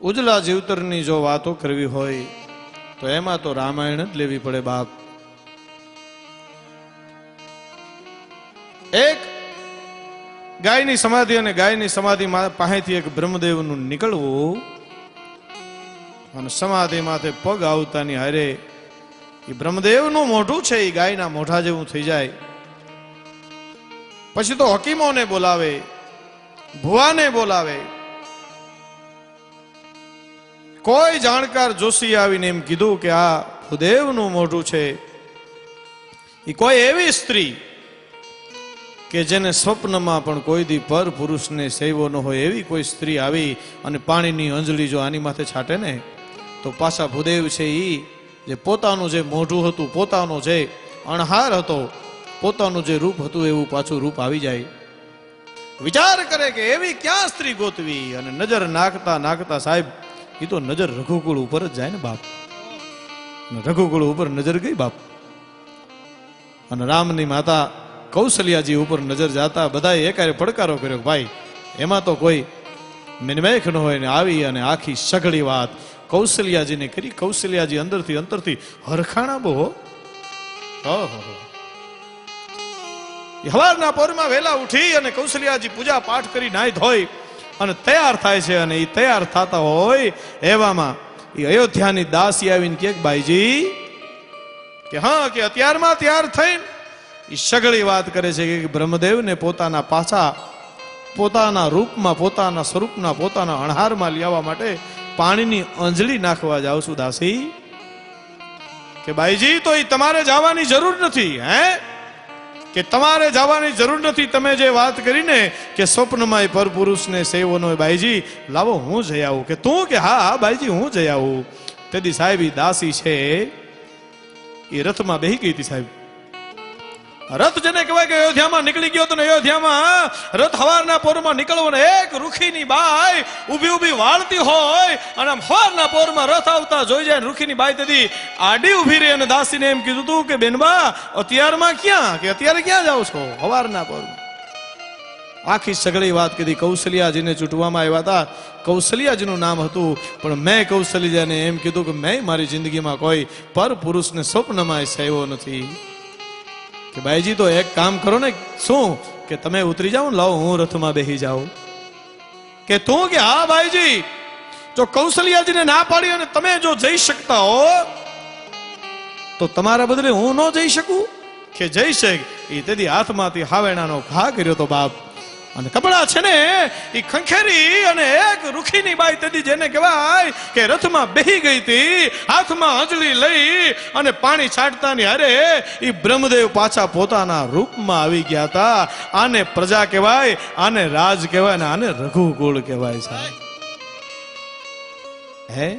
ઉજલા જીવતરની જો વાતો કરવી હોય તો એમાં તો રામાયણ જ લેવી પડે બાપ. એક ગાયની સમાધિ અને ગાયની સમાધિ પાસેથી એક બ્રહ્મદેવનું નીકળવું અને સમાધિ માથે પગ આવતાની હારે એ બ્રહ્મદેવનું મોઢું છે એ ગાયના મોઢા જેવું થઈ જાય. પછી તો હકીમોને બોલાવે, ભુવાને બોલાવે. કોઈ જાણકાર જોશી આવીને એમ કીધું કે આ ભૂદેવનું મોઢું છે. એ કોઈ એવી સ્ત્રી કે જેને સ્વપ્નમાં પણ કોઈ દી પર પુરુષને સેવો ન હોય એવી કોઈ સ્ત્રી આવી અને પાણીની અંજલી જો આની માથે છાટે ને તો પાછા ભૂદેવ છે એ જે પોતાનું જે મોઢું હતું, પોતાનો જે અણહાર હતો, પોતાનું જે રૂપ હતું એવું પાછું રૂપ આવી જાય. વિચાર કરે કે એવી ક્યાં સ્ત્રી ગોતવી, અને નજર નાખતા નાખતા સાહેબ એ તો નજર રઘુકુળ ઉપર જ જાય ને બાપ. રઘુકુળ ઉપર નજર ગઈ બાપ, અને રામની માતા કૌશલ્યાજી ઉપર નજર જાતા બધાએ એકારે પડકારો કર્યો, ભાઈ એમાં તો કોઈ મિનમેખ ન હોય. ને આવી અને આખી સઘળી વાત કૌશલ્યાજીને કરી. કૌશલ્યાજી અંદરથી અંતરથી હરખાણા બહુ. હવારના પોરમાં વહેલા ઉઠી અને કૌશલ્યાજી પૂજા પાઠ કરી નાઈ ધોઈ અને તૈયાર થાય છે. અને એ તૈયાર થતા હોય એવામાં એ અયોધ્યાની દાસી આવીને કે બાઈજી કે હા કે અત્યારમાં તૈયાર થઈને એ સઘળી વાત કરે છે કે બ્રહ્મદેવને પોતાના પાછા પોતાના રૂપમાં, પોતાના સ્વરૂપના, પોતાના અણહારમાં લેવા માટે પાણીની અંજલી નાખવા જાઉં છું દાસી. કે બાઈજી તો એ તમારે જવાની જરૂર નથી. હે કે તમારે જવાની જરૂર નથી. તમે જે વાત કરીને કે સ્વપ્નમાં એ પરપુરુષને સેવો ન હોય, બાઈજી લાવો હું જઈ આવું. કે તું કે હા હા બાઈજી હું જઈ આવું. તેથી સાહેબ એ દાસી છે એ રથમાં બેહી ગઈ હતી સાહેબ. રથ જેને કહેવાય કે અયોધ્યામાં નીકળી ગયો તો ને અયોધ્યામાં રથ હવારના પોરમાં નીકળવો ને એક રૂખીની બાઈ ઊભી ઊભી વાળતી હોય અને આમ હવારના પોરમાં રથ આવતા જોઈ જાય. રૂખીની બાઈ તેથી આડી ઊભી રહી અને દાસીને એમ કીધું તું કે બેનબા અત્યારમાં ક્યાં, કે અત્યારે ક્યાં જાવ છો હવારના પોરમાં. આખી સઘળી વાત કીધી. કૌશલ્યાજીને ચૂંટવામાં આવ્યા હતા. કૌશલ્યાજીનું નામ હતું, પણ મેં કૌશલ્યાને એમ કીધું કે મેં મારી જિંદગીમાં કોઈ પર પુરુષને સ્વપ્નમાં સેવો નથી. કે બાઈજી તો એક કામ કરો ને. શું? કે તમે ઉતરી જાઓ, લાવો હું રથમાં બેસી જાઉં. કે તું કે હા બાઈજી જો કૌશલ્યાજીને ના પાડી અને તમે જો જઈ શકતા હો તો તમારા બદલે હું ન જઈ શકું. કે જઈ શક. એ તેથી હાથમાંથી હાવેણાનો ઘા કર્યો તો બાપ, અને કપડા છે ને એ ખંખેરી અને એક રૂખીની બાઈ તેથી જેને કહેવાય કે રથમાં બેહી ગઈ હતી, હાથમાં અંજલી લઈ અને પાણી છાંટતાની હારે એ બ્રહ્મદેવ પાછા પોતાના રૂપમાં આવી ગયા હતા. આને પ્રજા કહેવાય, આને રાજ કહેવાય, ને આને રઘુકુળ કહેવાય સાહેબ. હે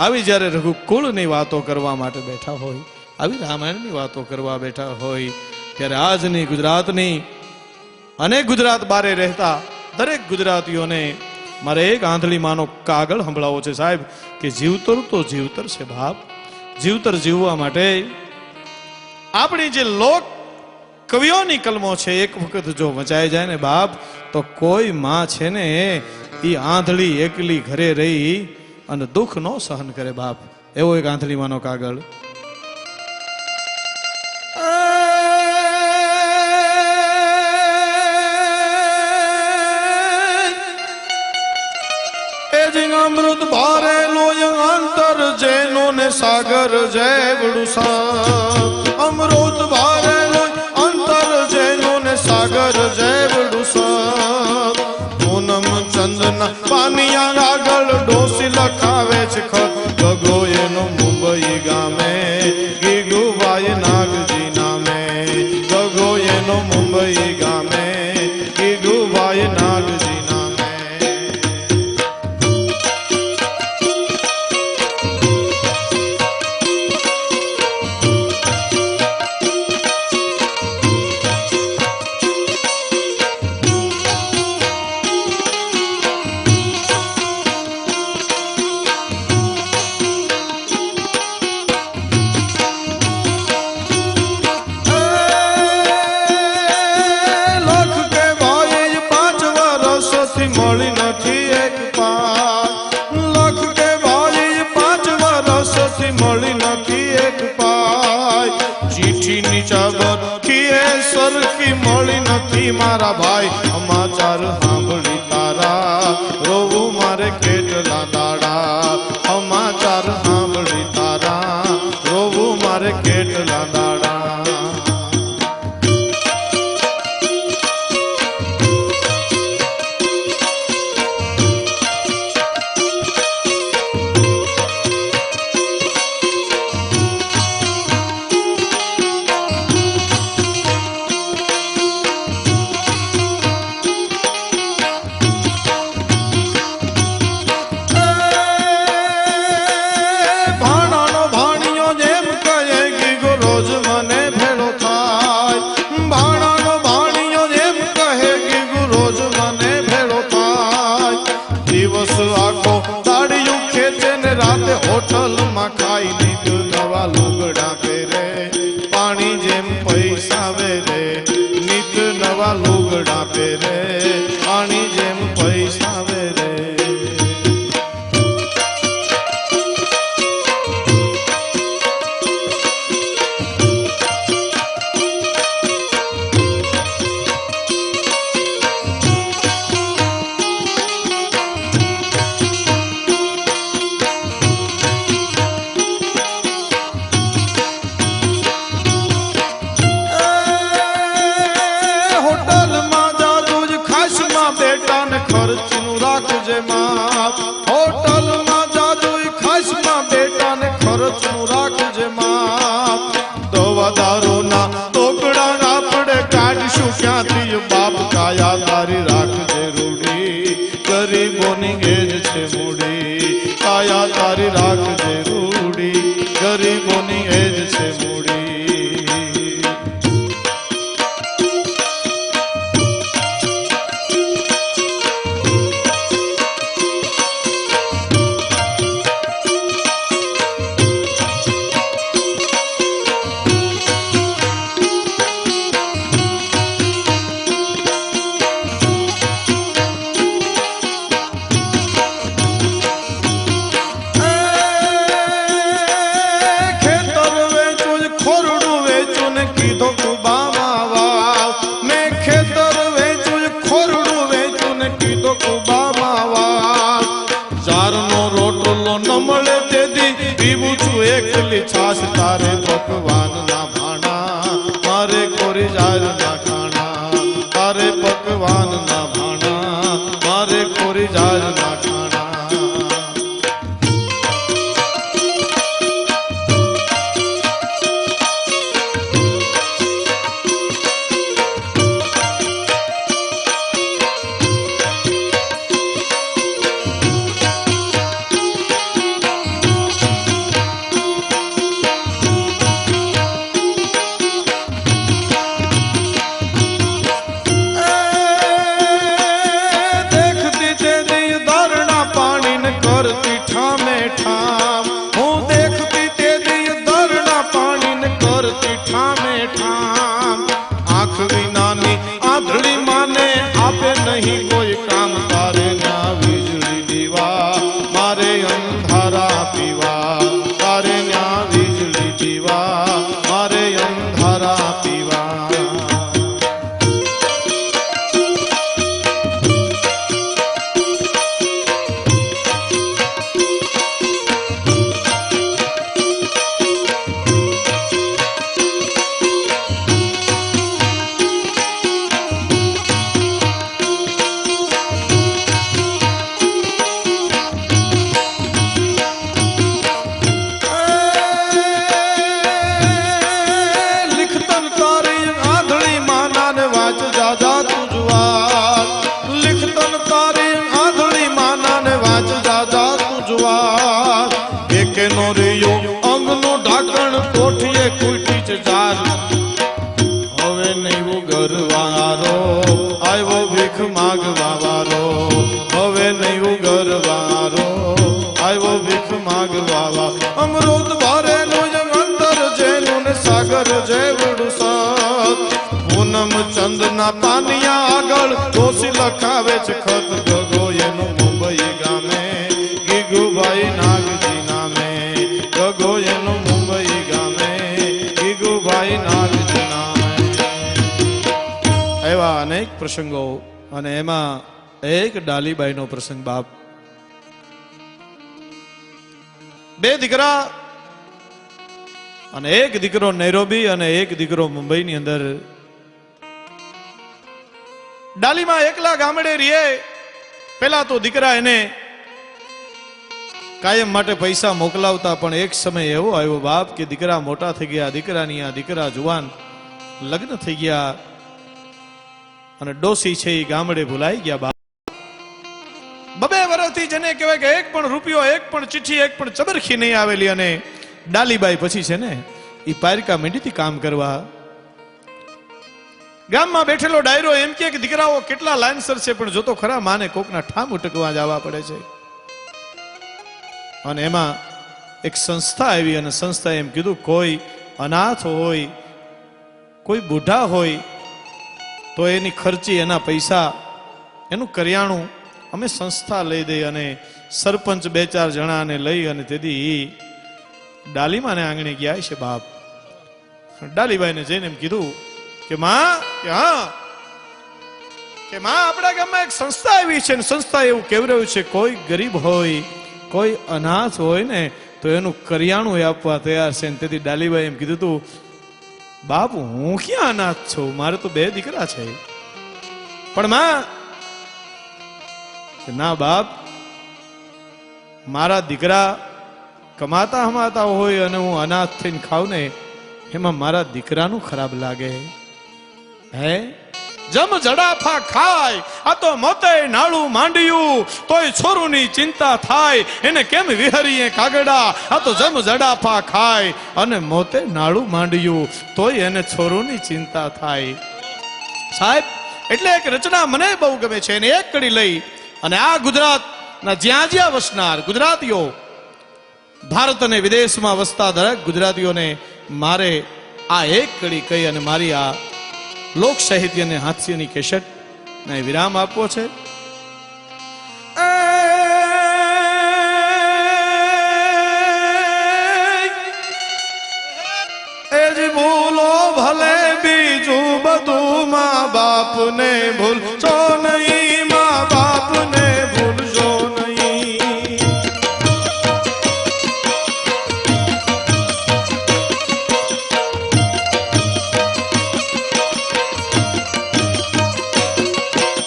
આવી જ્યારે રઘુકુળની વાતો કરવા માટે બેઠા હોય, આવી રામાયણની વાતો કરવા બેઠા હોય, ત્યારે આજની ગુજરાતની અને ગુજરાત બારે રહેતા દરેક ગુજરાતીઓને મારે એક આંધળી માનો કાગળ સંભળાવો છે સાહેબ. કે જીવતર તો જીવતર છે બાપ. જીવતર જીવવા માટે આપણી જે લોક કવિઓની કલમો છે એક વખત જો વંચાઈ જાય ને બાપ તો કોઈ માં છે ને એ આંધળી એકલી ઘરે રહી અને દુઃખ નો સહન કરે બાપ. એવો એક આંધળી માનો કાગળ. અમૃત ભારેલો અંતર જેનો ને સાગર જેવડું સા. અમૃત ભારેલો અંતર જેનો ને સાગર જેવડું સા. પૂનમ ચંદના પાનિયા આગળ ડોસી લખાવે છે ખત. ગગો એનો મુંબઈ ગામે ગીગુભાઈ નાગજી નામે. ગગો એનો મુંબઈ ગામે ગીગુભાઈ નાગજી નામે. મળી નથી એક પાર. લખ કે ભાઈ 5 વર્ષથી મળી નથી એક પાય. ચીઠી નીચા બરખી સરખી મળી નથી મારા ભાઈ. સમાચાર સાંભળી તારા રોવું મારે કેટલા દાડા. સમાચાર કોઠીએ કુટી છે જાર હવે નહીં ઉગરવારો આવ્યો ભીખ માગવાવારો હવે નહીં ઉગરવારો આવ્યો ભીખ માગવાવા અમૃત ભરેલું અંતર જેનું ને સાગર જેવડું સત પૂનમ ચંદના પાનિયા આગળ દોષી લખાવે છે ખત ગગો એનું મુંબઈ ગામે ગીગુભાઈ નાગજી નામે ગગો એનું મુંબઈ ગામે ગીગુભાઈ નાગજી નામે એવા અનેક પ્રસંગો અને એમાં એક ડાલીબાઈનો પ્રસંગ બાપ બે દીકરા અને એક દીકરો નૈરોબી અને એક દીકરો મુંબઈની અંદર ડાલીમાં એકલા ગામડે રીએ પેલા તો દીકરા એને કાયમ માટે પૈસા મોકલાવતા પણ એક સમય એવો આવ્યો બાપ કે દીકરા મોટા થઈ ગયા દીકરાની આ દીકરા જુવાન લગ્ન થઈ ગયા અને ડોસી છે એ ગામડે ભૂલાઈ ગયા બાપ બબે વર્ષથી જેને કહેવાય કે એક પણ રૂપિયો એક પણ ચિઠ્ઠી એક પણ ચબરખી નહીં આવેલી અને ડાલીબાઈ પછી છે ને એ પારકા મીંડીથી કામ કરવા ગામમાં બેઠેલો ડાયરો એમ કે દીકરાઓ કેટલા લાઇનસર છે પણ જોતો ખરા માને કોકના ઠામ ઉટકવા જવા પડે છે અને એમાં એક સંસ્થા આવી અને સંસ્થાએ એમ કીધું કોઈ અનાથ હોય કોઈ બુઢા હોય તો એની ખર્ચી એના પૈસા એનું કરિયાણું અમે સંસ્થા લઈ દઈ અને સરપંચ બે ચાર જણાને લઈ અને તેથી ડાલીમાને આંગણે ગયા છે બાપ ડાલીબાઈને જઈને એમ કીધું કે માં આપણા ગામમાં એક સંસ્થા આવી છે સંસ્થા એવું કહેવાયું છે કોઈ ગરીબ હોય કોઈ અનાથ હોય ને તો એનું કરિયાણું આપવા તૈયાર છે તેથી ડાલીબાઈ એમ કીધું તું બાપ હું ક્યાં અનાથ છું મારે તો બે દીકરા છે પણ માં ના બાપ મારા દીકરા કમાતા હમાતા હોય અને હું અનાથ થઈને ખાવ ને એમાં મારા દીકરાનું ખરાબ લાગે હે જમ જડાફા ખાય આ તો મોતે નાળું માંડ્યું તોય છોરુની ચિંતા થાય એને કેમ વિહરીએ કાગડા આ તો જમ જડાફા ખાય અને મોતે નાળું માંડ્યું તોય એને છોરુની ચિંતા થાય સાહેબ એટલે એક રચના મને બહુ ગમે છે એને એક કડી લઈ અને આ ગુજરાતના જ્યાં જ્યાં વસનાર ગુજરાતીઓ ભારત અને વિદેશમાં વસતા દરેક ગુજરાતીઓને મારે આ એક કડી કહી અને મારી આ લોક સાહિત્ય અને હાસ્યની કેસેટ ને વિરામ આપવો છે એ જ ભૂલો ભલે બીજું બધું મા બાપને ભૂલશો નહીં મા બાપને ભૂલશો નહીં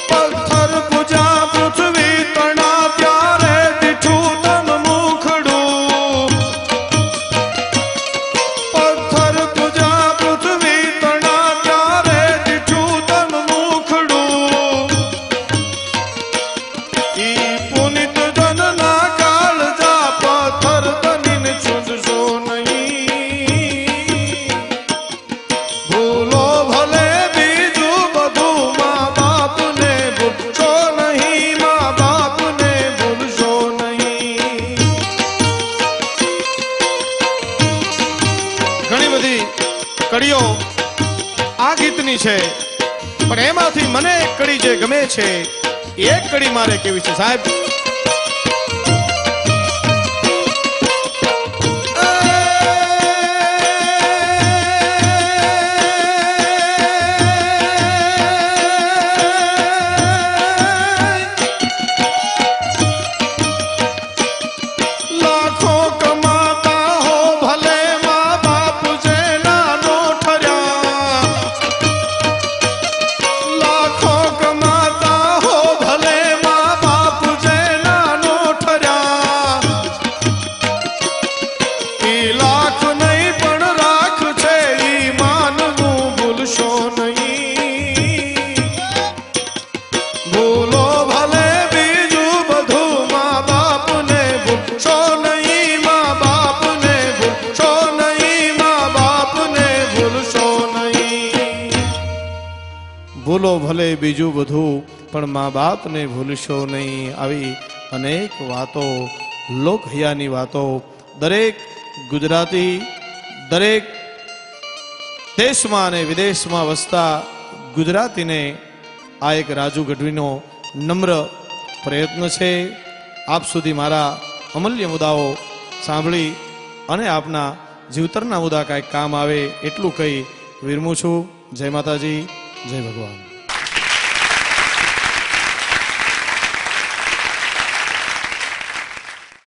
પથ્થર પૂજા પૃથ્વી તણા ત્યારે દીઠું તન મુખડું પથ્થર પૂજા પૃથ્વી તણા ત્યારે દીઠું તન મુખડું ઈ પુનિત જનના કાળજા પથ્થર તનીને છૂટશો નહીં ભૂલો ભલે બીજું બધું મા બાપને ભૂલશો નહીં મા બાપને ભૂલશો નહીં ઘણી બધી કડીઓ આ ગીતની છે પણ એમાંથી મને એક કડી જે ગમે છે એક કડી મારે કેવી છે સાહેબ લાખો કમાતા હો ભલે મા બાપ જેના નો ઠર્યા લાખો કમાતા હો ભલે મા બાપ જે બદલો ભલે બીજું બધું, પણ મા બાપને ભૂલશો નહીં. આવી અનેક વાતો, લોકહૈયાની વાતો દરેક ગુજરાતી, દરેક દેશમાં અને વિદેશમાં વસતા ગુજરાતીને આ એક રાજુ ગઢવીનો નમ્ર પ્રયત્ન છે. આપ સુધી મારા અમૂલ્ય મુદ્દાઓ સાંભળી અને આપના જીવતરના મુદ્દા કાંઈક કામ આવે એટલું કહી વિરમું છું. જય માતાજી, જય ભગવાન.